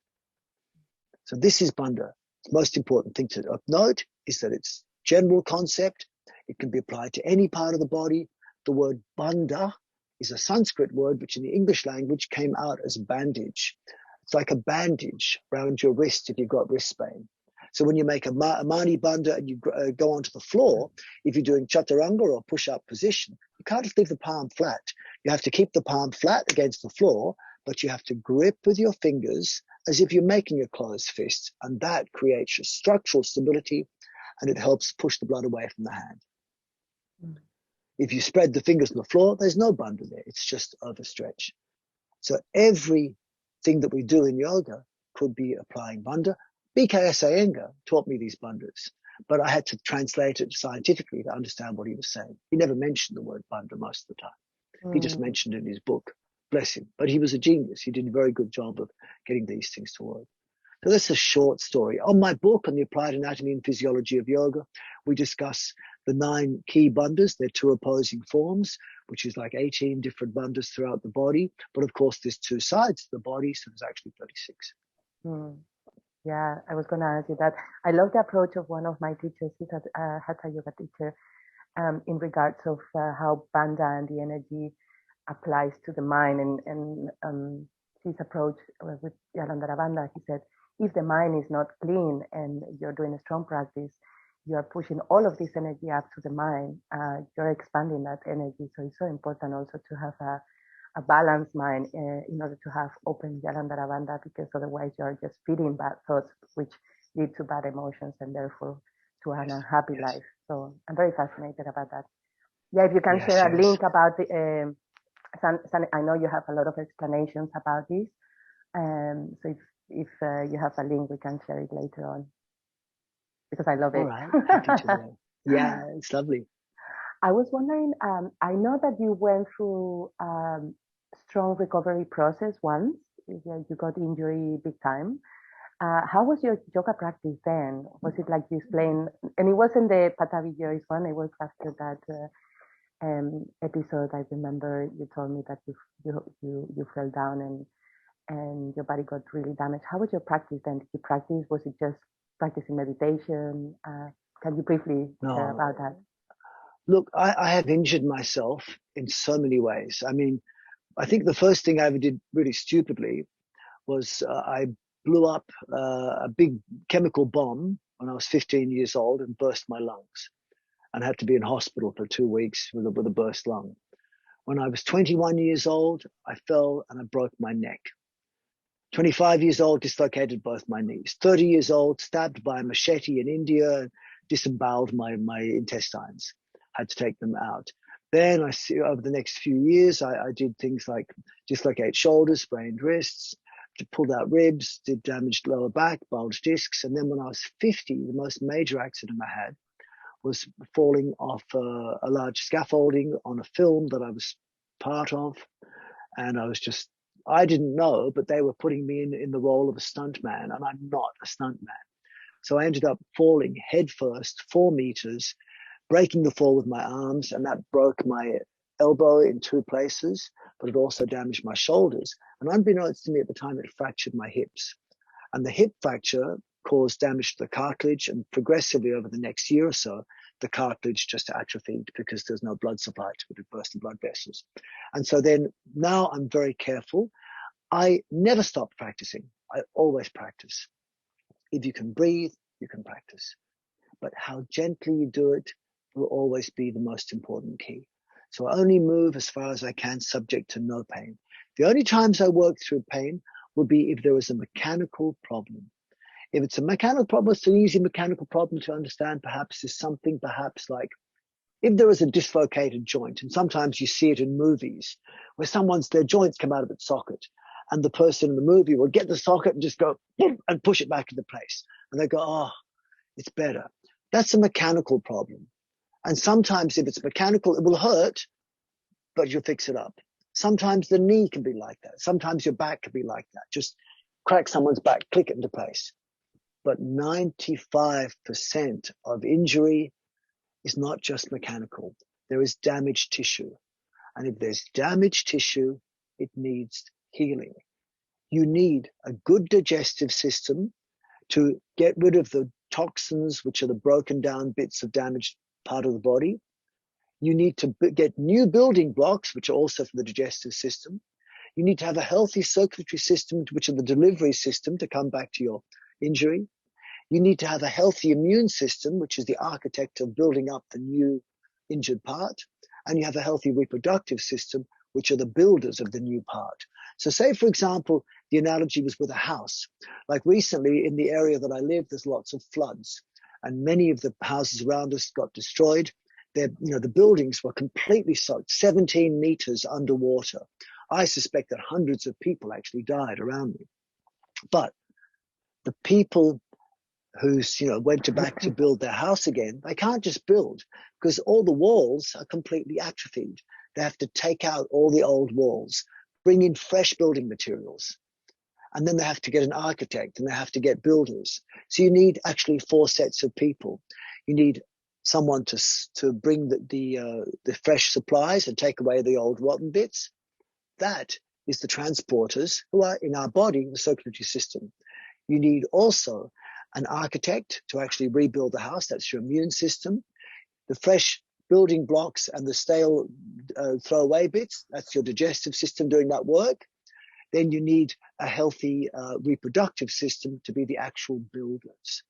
S2: So this is Bandha. The most important thing to note is that it's general concept. It can be applied to any part of the body. The word Bandha is a Sanskrit word which in the English language came out as bandage. It's like a bandage around your wrist if you've got wrist pain. So when you make a Mani Bandha and you go onto the floor, if you're doing chaturanga or push-up position, you can't just leave the palm flat. You have to keep the palm flat against the floor, but you have to grip with your fingers as if you're making a closed fist. And that creates a structural stability and it helps push the blood away from the hand. Mm. If you spread the fingers on the floor, there's no Bandha there. It's just overstretch. So everything that we do in yoga could be applying Bandha. BKS Iyengar taught me these bandhas, but I had to translate it scientifically to understand what he was saying. He never mentioned the word bandha most of the time. He just mentioned it in his book. Bless him. But he was a genius. He did a very good job of getting these things to work. So that's a short story. On my book on the applied anatomy and physiology of yoga, we discuss the 9 key bandhas. They're 2 opposing forms, which is like 18 different bandhas throughout the body. But of course, there's 2 sides to the body, so there's actually 36.
S1: Yeah, I was going to ask you that. I love the approach of one of my teachers. He's a Hatha Yoga teacher in regards of how Bandha and the energy applies to the mind. And his approach with Jalandhara Bandha, he said, if the mind is not clean and you're doing a strong practice, you're pushing all of this energy up to the mind. You're expanding that energy. So it's so important also to have a balanced mind in order to have open Jalandhara Bandha, because otherwise you're just feeding bad thoughts, which lead to bad emotions and therefore to an unhappy life. So I'm very fascinated about that. Yeah, if you can share a link about the, I know you have a lot of explanations about this. So if you have a link, we can share it later on, because I love it.
S2: All right, happy to. Yeah, it's lovely.
S1: I was wondering, I know that you went through strong recovery process once. You got injury big time. How was your yoga practice then? Was it like you explained? And it wasn't the Patavi Joyce one. It was after that episode. I remember you told me that you fell down and your body got really damaged. How was your practice then? Did you practice? Was it just practicing meditation? Can you briefly share about that?
S2: Look, I have injured myself in so many ways. I mean, I think the first thing I ever did really stupidly was I blew up a big chemical bomb when I was 15 years old and burst my lungs and had to be in hospital for 2 weeks with a burst lung. When I was 21 years old, I fell and I broke my neck. 25 years old, dislocated both my knees. 30 years old, stabbed by a machete in India, disemboweled my intestines. Had to take them out. Then I see over the next few years, I did things like dislocate shoulders, sprained wrists, pulled out ribs, did damaged lower back, bulged discs. And then when I was 50, the most major accident I had was falling off a large scaffolding on a film that I was part of. And I didn't know, but they were putting me in the role of a stuntman, and I'm not a stuntman. So I ended up falling headfirst 4 meters, breaking the fall with my arms, and that broke my elbow in 2 places, but it also damaged my shoulders. And unbeknownst to me at the time, it fractured my hips. And the hip fracture caused damage to the cartilage, and progressively over the next year or so, the cartilage just atrophied because there's no blood supply to it. It burst the blood vessels. And so then now I'm very careful. I never stop practicing. I always practice. If you can breathe, you can practice. But how gently you do it will always be the most important key. So I only move as far as I can, subject to no pain. The only times I work through pain would be if there is a mechanical problem. If it's a mechanical problem, it's an easy mechanical problem to understand. Perhaps is something perhaps like if there is a dislocated joint, and sometimes you see it in movies where their joints come out of its socket, and the person in the movie will get the socket and just go and push it back into place. And they go, oh, it's better. That's a mechanical problem. And sometimes if it's mechanical, it will hurt, but you'll fix it up. Sometimes the knee can be like that. Sometimes your back can be like that. Just crack someone's back, click it into place. But 95% of injury is not just mechanical. There is damaged tissue. And if there's damaged tissue, it needs healing. You need a good digestive system to get rid of the toxins, which are the broken down bits of damaged part of the body. You need to get new building blocks, which are also for the digestive system. You need to have a healthy circulatory system, which are the delivery system to come back to your injury. You need to have a healthy immune system, which is the architect of building up the new injured part. And you have a healthy reproductive system, which are the builders of the new part. So say, for example, the analogy was with a house. Like recently in the area that I live, there's lots of floods, and many of the houses around us got destroyed. The buildings were completely soaked, 17 meters underwater. I suspect that hundreds of people actually died around me. But the people who went back to build their house again, they can't just build because all the walls are completely atrophied. They have to take out all the old walls, bring in fresh building materials, and then they have to get an architect and they have to get builders. So you need actually 4 sets of people. You need someone to bring the fresh supplies and take away the old rotten bits. That is the transporters who are in our body, the circulatory system. You need also an architect to actually rebuild the house. That's your immune system. The fresh building blocks and the stale throwaway bits, that's your digestive system doing that work. Then you need a healthy reproductive system to be the actual builders.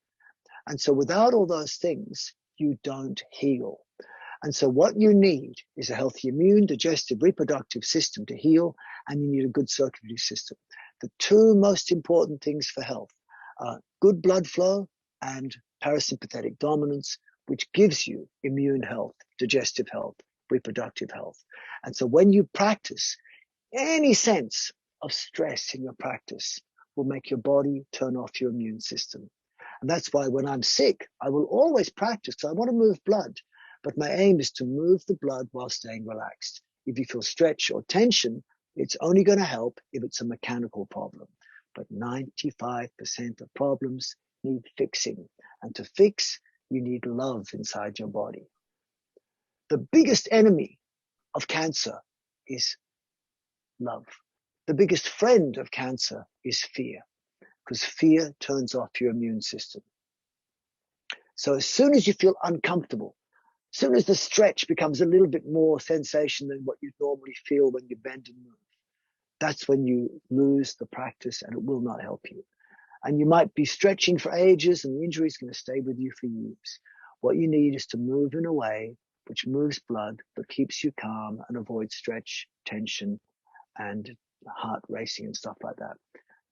S2: And so without all those things, you don't heal. And so what you need is a healthy immune, digestive, reproductive system to heal, and you need a good circulatory system. The 2 most important things for health are good blood flow and parasympathetic dominance, which gives you immune health, digestive health, reproductive health. And so when you practice, any sense of stress in your practice will make your body turn off your immune system. And that's why when I'm sick, I will always practice. So I want to move blood, but my aim is to move the blood while staying relaxed. If you feel stretch or tension, it's only going to help if it's a mechanical problem. But 95% of problems need fixing. And to fix, you need love inside your body. The biggest enemy of cancer is love. The biggest friend of cancer is fear, because fear turns off your immune system. So as soon as you feel uncomfortable, as soon as the stretch becomes a little bit more sensation than what you normally feel when you bend and move, that's when you lose the practice and it will not help you. And you might be stretching for ages and the injury is going to stay with you for years. What you need is to move in a way which moves blood but keeps you calm and avoids stretch, tension, and heart racing and stuff like that.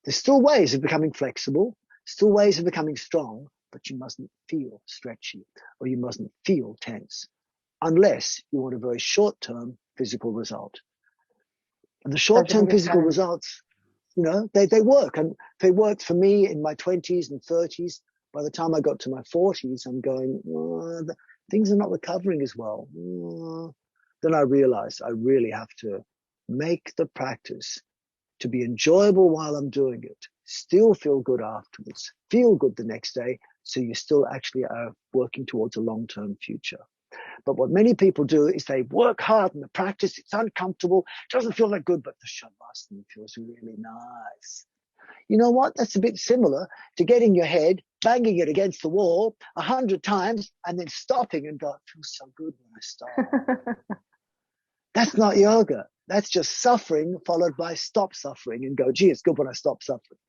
S2: There's still ways of becoming flexible, still ways of becoming strong, but you mustn't feel stretchy or you mustn't feel tense unless you want a very short-term physical result. And the short-term physical results, they work. And they worked for me in my 20s and 30s. By the time I got to my 40s, I'm going, things are not recovering as well. Then I realized I really have to make the practice to be enjoyable while I'm doing it, still feel good afterwards, feel good the next day, so you still actually are working towards a long-term future. But what many people do is they work hard in the practice, it's uncomfortable, doesn't feel that good, but the shavasana feels really nice. You know what? That's a bit similar to getting your head, banging it against the wall 100 times, and then stopping and go, it feels so good when I stop. That's not yoga. That's just suffering followed by stop suffering and go, gee, it's good when I stop suffering.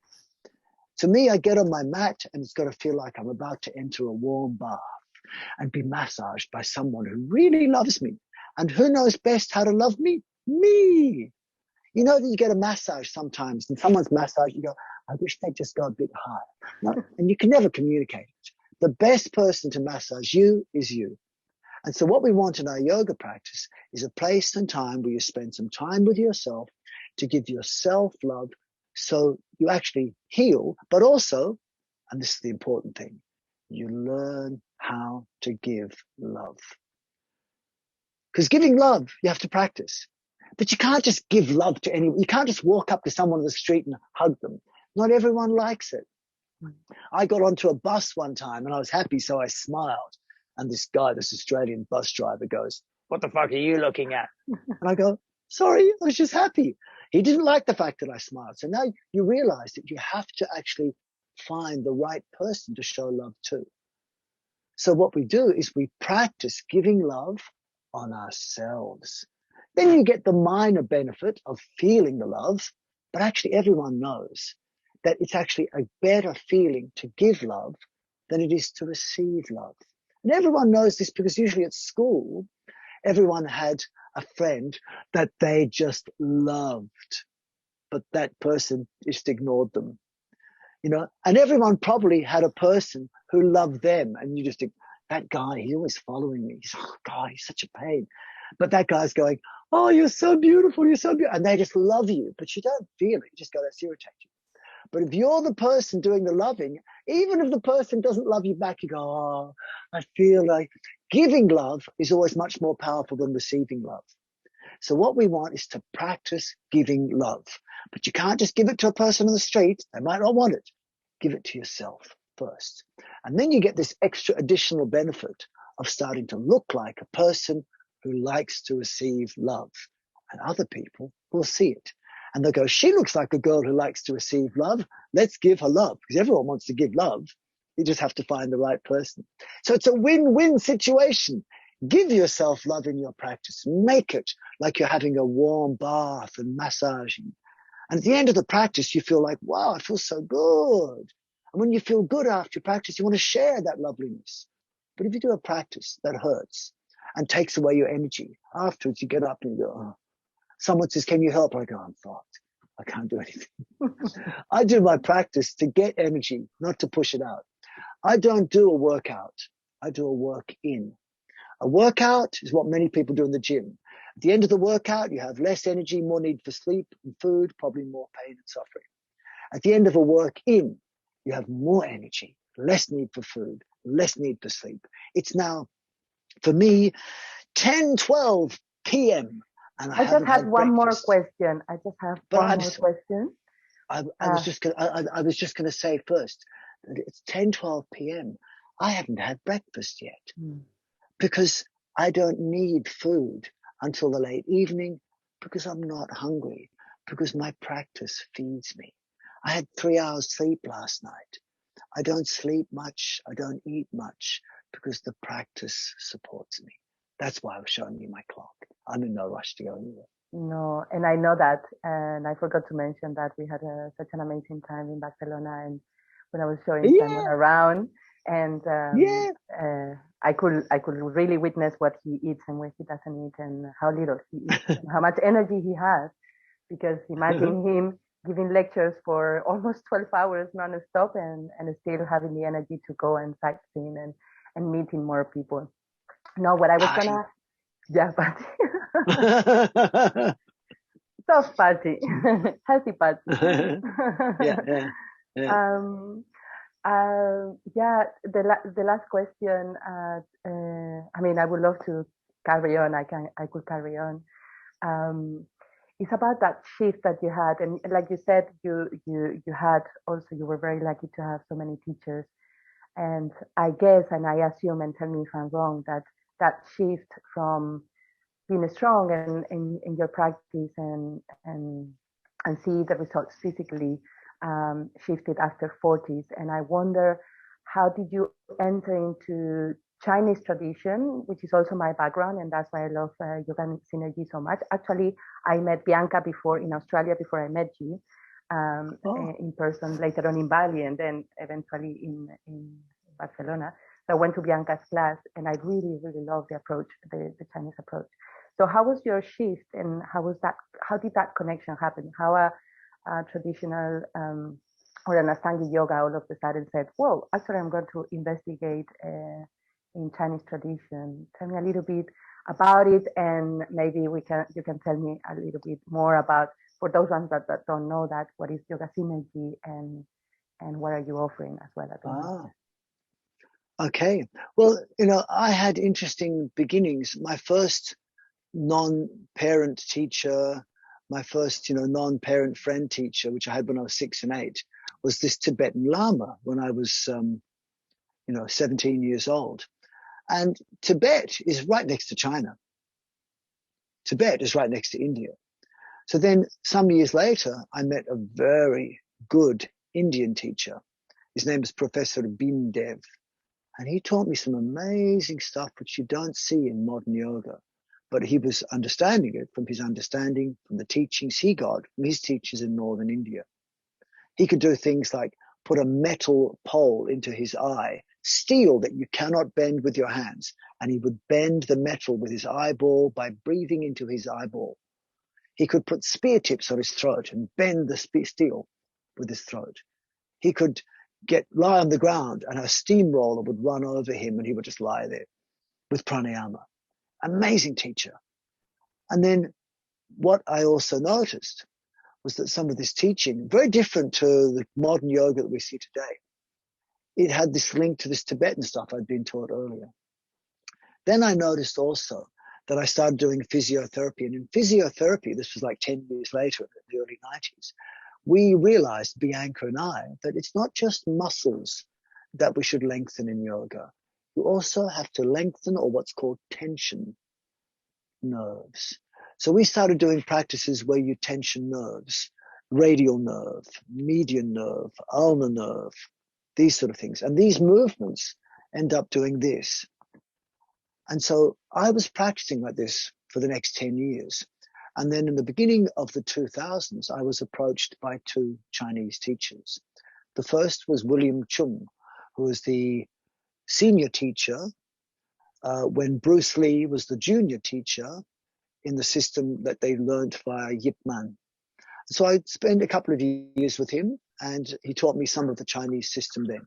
S2: To me, I get on my mat and it's got to feel like I'm about to enter a warm bath and be massaged by someone who really loves me. And who knows best how to love me? Me. You know that you get a massage sometimes and someone's massage, you go, I wish they'd just go a bit higher. No? And you can never communicate it. The best person to massage you is you. And so what we want in our yoga practice is a place and time where you spend some time with yourself to give yourself love so you actually heal, but also, and this is the important thing, you learn how to give love. Because giving love, you have to practice. But you can't just give love to anyone. You can't just walk up to someone on the street and hug them. Not everyone likes it. I got onto a bus one time and I was happy, so I smiled. And this guy, this Australian bus driver goes, what the fuck are you looking at? And I go, sorry, I was just happy. He didn't like the fact that I smiled. So now you realize that you have to actually find the right person to show love to. So what we do is we practice giving love on ourselves. Then you get the minor benefit of feeling the love, but actually everyone knows that it's actually a better feeling to give love than it is to receive love. And everyone knows this because usually at school, everyone had a friend that they just loved, but that person just ignored them, you know, and everyone probably had a person who loved them. And you just think, that guy, he's always following me. He's, oh God, he's such a pain. But that guy's going, oh, you're so beautiful. You're so beautiful. And they just love you, but you don't feel it. You just go, that's irritating. But if you're the person doing the loving, even if the person doesn't love you back, you go, oh, I feel like giving love is always much more powerful than receiving love. So what we want is to practice giving love. But you can't just give it to a person on the street. They might not want it. Give it to yourself first. And then you get this extra additional benefit of starting to look like a person who likes to receive love. And other people will see it. And they'll go, she looks like a girl who likes to receive love. Let's give her love. Because everyone wants to give love. You just have to find the right person. So it's a win-win situation. Give yourself love in your practice. Make it like you're having a warm bath and massaging. And at the end of the practice, you feel like, wow, I feel so good. And when you feel good after your practice, you want to share that loveliness. But if you do a practice that hurts and takes away your energy, afterwards you get up and you go, oh. Someone says, can you help? I go, I'm fucked. I can't do anything. I do my practice to get energy, not to push it out. I don't do a workout. I do a work in. A workout is what many people do in the gym. At the end of the workout, you have less energy, more need for sleep and food, probably more pain and suffering. At the end of a work in, you have more energy, less need for food, less need for sleep. It's now, for me, 10:12 p.m. And I
S1: just have one
S2: breakfast.
S1: more question. I just have one more question.
S2: I was just going to say first that it's 10:12 p.m. I haven't had breakfast yet because I don't need food until the late evening because I'm not hungry, because my practice feeds me. I had 3 hours sleep last night. I don't sleep much. I don't eat much because the practice supports me. That's why I was showing you my clock. I'm in no rush to go anywhere.
S1: No, and I know that, and I forgot to mention that we had such an amazing time in Barcelona, and when I was showing Simon around, and I could really witness what he eats and what he doesn't eat, and how little he eats, and how much energy he has. Because imagine him giving lectures for almost 12 hours non-stop, and still having the energy to go and sightseeing and meeting more people. No, what I was gonna, party. Soft party, healthy party.
S2: Yeah.
S1: Yeah, the last question. I mean, I would love to carry on. I could carry on. It's about that shift that you had, and like you said, you had also, you were very lucky to have so many teachers. And I guess, and I assume, and tell me if I'm wrong, that that shift from being strong and in your practice and see the results physically shifted after 40s. And I wonder, how did you enter into Chinese tradition, which is also my background, and that's why I love yoga synergy so much. Actually, I met Bianca before in Australia before I met you in person, later on in Bali, and then eventually in Barcelona. So I went to Bianca's class, and I really, really love the approach, the Chinese approach. So how was your shift, and how did that connection happen? How a traditional or an Ashtanga yoga all of a sudden said, well, actually I'm going to investigate in Chinese tradition. Tell me a little bit about it, and maybe you can tell me a little bit more about, for those ones that don't know that, what is yoga synergy and what are you offering as well at the moment?
S2: Okay. Well, I had interesting beginnings. My first non-parent teacher, my first, non-parent friend teacher, which I had when I was 6 and 8, was this Tibetan Lama when I was, 17 years old. And Tibet is right next to China. Tibet is right next to India. So then some years later, I met a very good Indian teacher. His name is Professor Bindev. And he taught me some amazing stuff which you don't see in modern yoga. But he was understanding it from his understanding, from the teachings he got from his teachers in northern India. He could do things like put a metal pole into his eye, steel that you cannot bend with your hands. And he would bend the metal with his eyeball by breathing into his eyeball. He could put spear tips on his throat and bend the steel with his throat. He could lie on the ground and a steamroller would run over him and he would just lie there with pranayama. Amazing teacher. And then what I also noticed was that some of this teaching, very different to the modern yoga that we see today, it had this link to this Tibetan stuff I'd been taught earlier. Then I noticed also that I started doing physiotherapy. And in physiotherapy, this was like 10 years later, in the early 90s, we realized, Bianca and I, that it's not just muscles that we should lengthen in yoga. You also have to lengthen, or what's called tension, nerves. So we started doing practices where you tension nerves, radial nerve, median nerve, ulnar nerve, these sort of things. And these movements end up doing this. And so I was practicing like this for the next 10 years. And then in the beginning of the 2000s, I was approached by 2 Chinese teachers. The first was William Chung, who was the senior teacher when Bruce Lee was the junior teacher in the system that they learned via Yip Man. So I spent a couple of years with him, and he taught me some of the Chinese system then.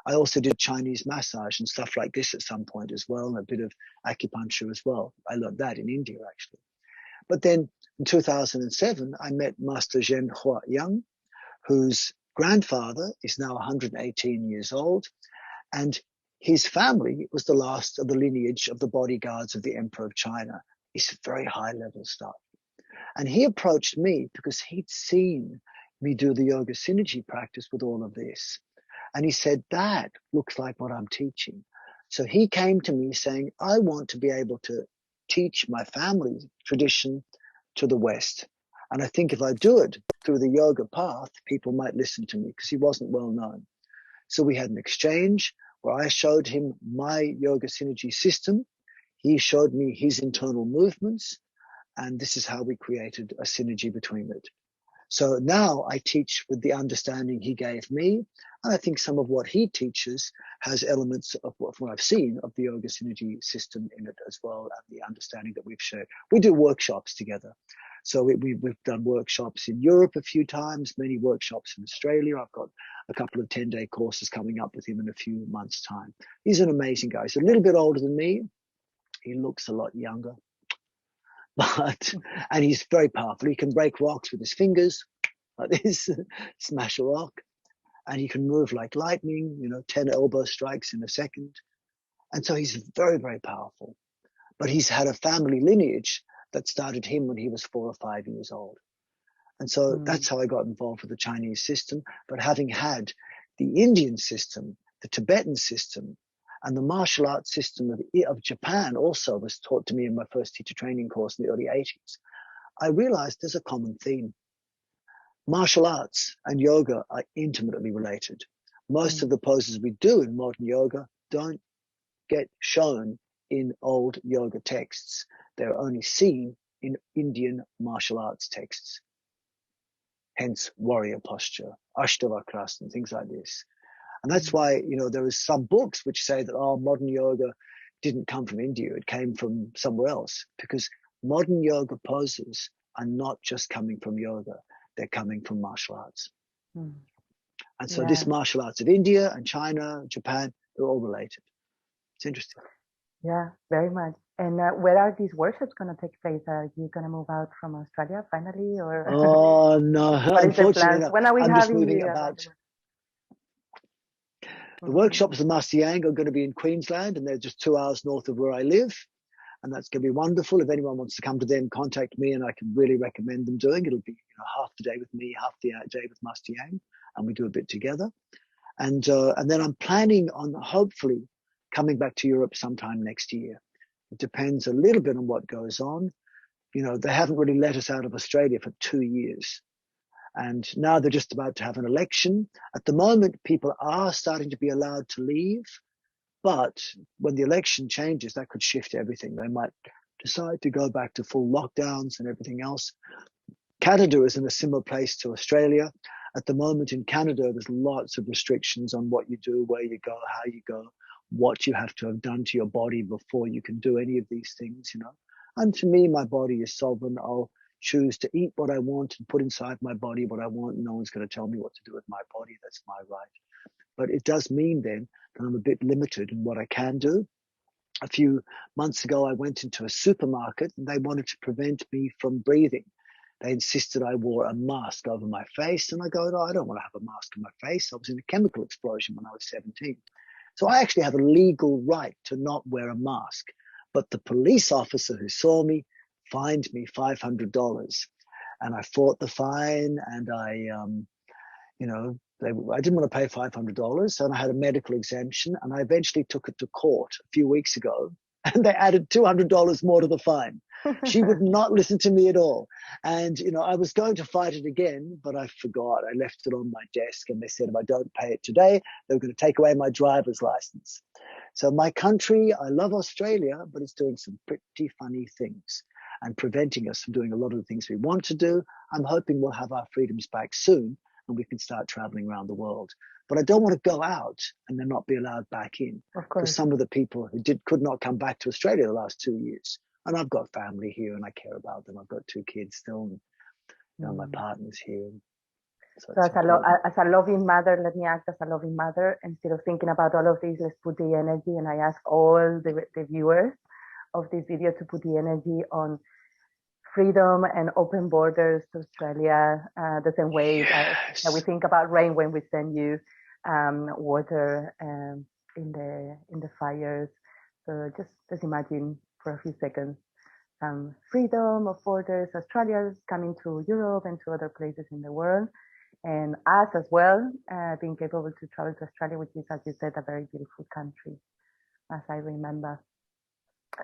S2: I also did Chinese massage and stuff like this at some point as well, and a bit of acupuncture as well. I learned that in India, actually. But then in 2007, I met Master Zhen Hua Yang, whose grandfather is now 118 years old, and his family was the last of the lineage of the bodyguards of the Emperor of China. It's very high-level stuff. And he approached me because he'd seen me do the yoga synergy practice with all of this. And he said, that looks like what I'm teaching. So he came to me saying, I want to be able to teach my family tradition to the West. And I think if I do it through the yoga path, people might listen to me, because he wasn't well known. So we had an exchange where I showed him my yoga synergy system. He showed me his internal movements. And this is how we created a synergy between it. So now I teach with the understanding he gave me. And I think some of what he teaches has elements of what I've seen of the yoga synergy system in it as well, and the understanding that we've shared. We do workshops together. So we've done workshops in Europe a few times, many workshops in Australia. I've got a couple of 10-day courses coming up with him in a few months' time. He's an amazing guy. He's a little bit older than me. He looks a lot younger. And he's very powerful. He can break rocks with his fingers like this, smash a rock. and he can move like lightning, 10 elbow strikes in a second. And so he's very, very powerful. But he's had a family lineage that started him when he was 4 or 5 years old. And so that's how I got involved with the Chinese system. But having had the Indian system, the Tibetan system, and the martial arts system of Japan also was taught to me in my first teacher training course in the early 80s, I realized there's a common theme. Martial arts and yoga are intimately related. Most of the poses we do in modern yoga don't get shown in old yoga texts. They're only seen in Indian martial arts texts. Hence warrior posture, ashtavakrasana, and things like this. And that's why, there is some books which say that, modern yoga didn't come from India. It came from somewhere else, because modern yoga poses are not just coming from yoga. They're coming from martial arts. And so this martial arts of India and China, Japan, they're all related. It's interesting.
S1: Yeah, very much. And where are these workshops going to take place? Are you going to move out from Australia finally, or?
S2: Oh no, unfortunately,
S1: when are we
S2: I'm
S1: having
S2: just moving
S1: you
S2: about. The workshops of Master Yang are going to be in Queensland, and they're just 2 hours north of where I live. And that's going to be wonderful. If anyone wants to come to them, contact me, and I can really recommend them doing. It'll be half the day with me, half the day with Master Yang, and we do a bit together. And then I'm planning on hopefully coming back to Europe sometime next year. It depends a little bit on what goes on. They haven't really let us out of Australia for 2 years. And now they're just about to have an election. At the moment, people are starting to be allowed to leave. But when the election changes, that could shift everything. They might decide to go back to full lockdowns and everything else. Canada is in a similar place to Australia. At the moment in Canada, there's lots of restrictions on what you do, where you go, how you go, what you have to have done to your body before you can do any of these things, And to me, my body is sovereign. I'll choose to eat what I want and put inside my body what I want. No one's going to tell me what to do with my body. That's my right. But it does mean then that I'm a bit limited in what I can do. A few months ago, I went into a supermarket and they wanted to prevent me from breathing. They insisted I wore a mask over my face. And I go, no, I don't want to have a mask on my face. I was in a chemical explosion when I was 17. So I actually have a legal right to not wear a mask. But the police officer who saw me fined me $500. And I fought the fine, and I didn't want to pay $500, and I had a medical exemption, and I eventually took it to court a few weeks ago, and they added $200 more to the fine. She would not listen to me at all. And, I was going to fight it again, but I forgot. I left it on my desk, and they said if I don't pay it today, they were going to take away my driver's license. So my country, I love Australia, but it's doing some pretty funny things and preventing us from doing a lot of the things we want to do. I'm hoping we'll have our freedoms back soon, and we can start traveling around the world. But I don't want to go out and then not be allowed back in.
S1: Of course.
S2: For some of the people who could not come back to Australia the last 2 years. And I've got family here, and I care about them. I've got 2 kids still, and my partner's here. So
S1: as a loving mother, let me act as a loving mother. Instead of thinking about all of this, let's put the energy, and I ask all the viewers of this video to put the energy on freedom and open borders to Australia, the same way that we think about rain when we send you water in the fires. So just imagine for a few seconds freedom of borders. Australia is coming to Europe and to other places in the world, and us as well, being capable to travel to Australia, which is, as you said, a very beautiful country, as I remember.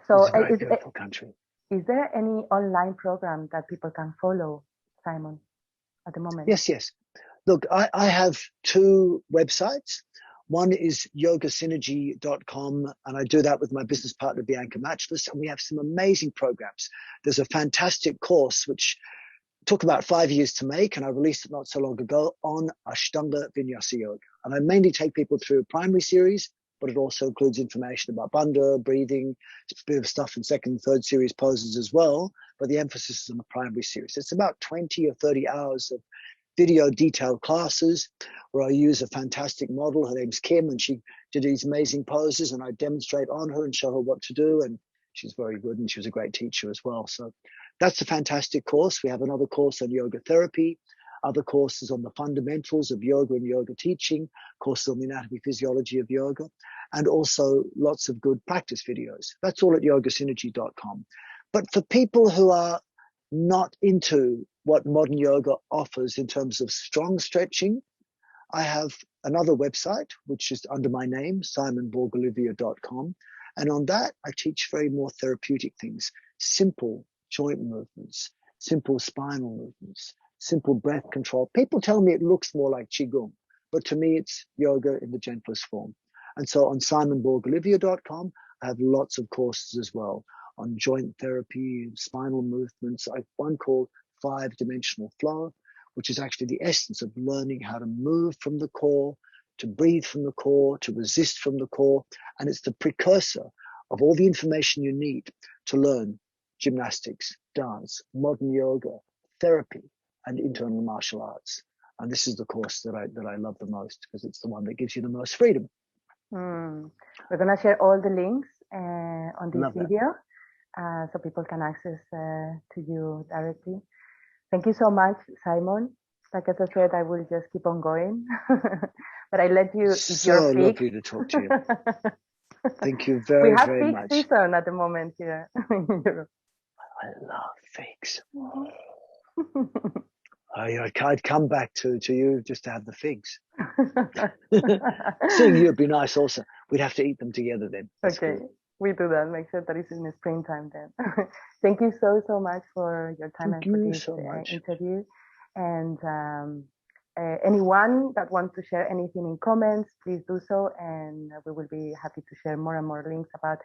S1: So
S2: it's a very beautiful country.
S1: Is there any online program that people can follow, Simon, at the moment?
S2: Yes. Look, I have 2 websites. One is yogasynergy.com, and I do that with my business partner, Bianca Matchless, and we have some amazing programs. There's a fantastic course which took about 5 years to make, and I released it not so long ago, on Ashtanga Vinyasa Yoga. And I mainly take people through a primary series, but it also includes information about Bandha, breathing, a bit of stuff in second and third series poses as well, but the emphasis is on the primary series. It's about 20 or 30 hours of video detailed classes where I use a fantastic model. Her name's Kim, and she did these amazing poses, and I demonstrate on her and show her what to do, and she's very good, and she was a great teacher as well. So that's a fantastic course. We have another course on yoga therapy. other courses on the fundamentals of yoga and yoga teaching, courses on the anatomy physiology of yoga, and also lots of good practice videos. That's all at yogasynergy.com. But for people who are not into what modern yoga offers in terms of strong stretching, I have another website, which is under my name, simonborgolivier.com. And on that, I teach very more therapeutic things, simple joint movements, simple spinal movements, simple breath control. People tell me it looks more like Qigong, but to me, it's yoga in the gentlest form. And so on simonborgolivier.com, I have lots of courses as well on joint therapy, spinal movements. I have one called 5-dimensional flow, which is actually the essence of learning how to move from the core, to breathe from the core, to resist from the core. And it's the precursor of all the information you need to learn gymnastics, dance, modern yoga, therapy, and internal martial arts. And this is the course that I love the most, because it's the one that gives you the most freedom.
S1: We're going to share all the links on this video so people can access to you directly. Thank you so much, Simon. Like as I said, I will just keep on going, but I let you eat your fig.
S2: Lovely to talk to you. Thank you very, very much.
S1: We have fig season at the moment here in Europe.
S2: I love figs. I'd come back to you just to have the figs. Seeing you would be nice also. We'd have to eat them together then. That's
S1: okay,
S2: cool.
S1: We do that. Make sure that it's in the springtime then. Thank you so much for your time and for this interview. And anyone that wants to share anything in comments, please do so. And we will be happy to share more and more links about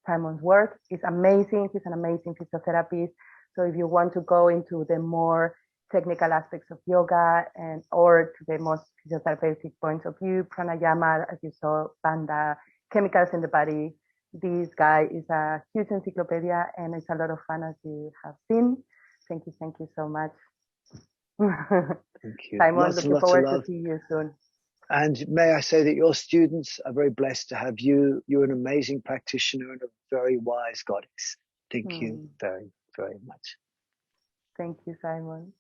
S1: Simon's work. It's amazing. He's an amazing physiotherapist. So if you want to go into the more technical aspects of yoga or to the most physiotherapeutic points of view, pranayama, as you saw, bandha, chemicals in the body, this guy is a huge encyclopedia and it's a lot of fun, as you have seen. Thank you so much.
S2: Thank you.
S1: Simon, looking forward to see you soon.
S2: And may I say that your students are very blessed to have you. You're an amazing practitioner and a very wise goddess. Thank you very, very much.
S1: Thank you, Simon.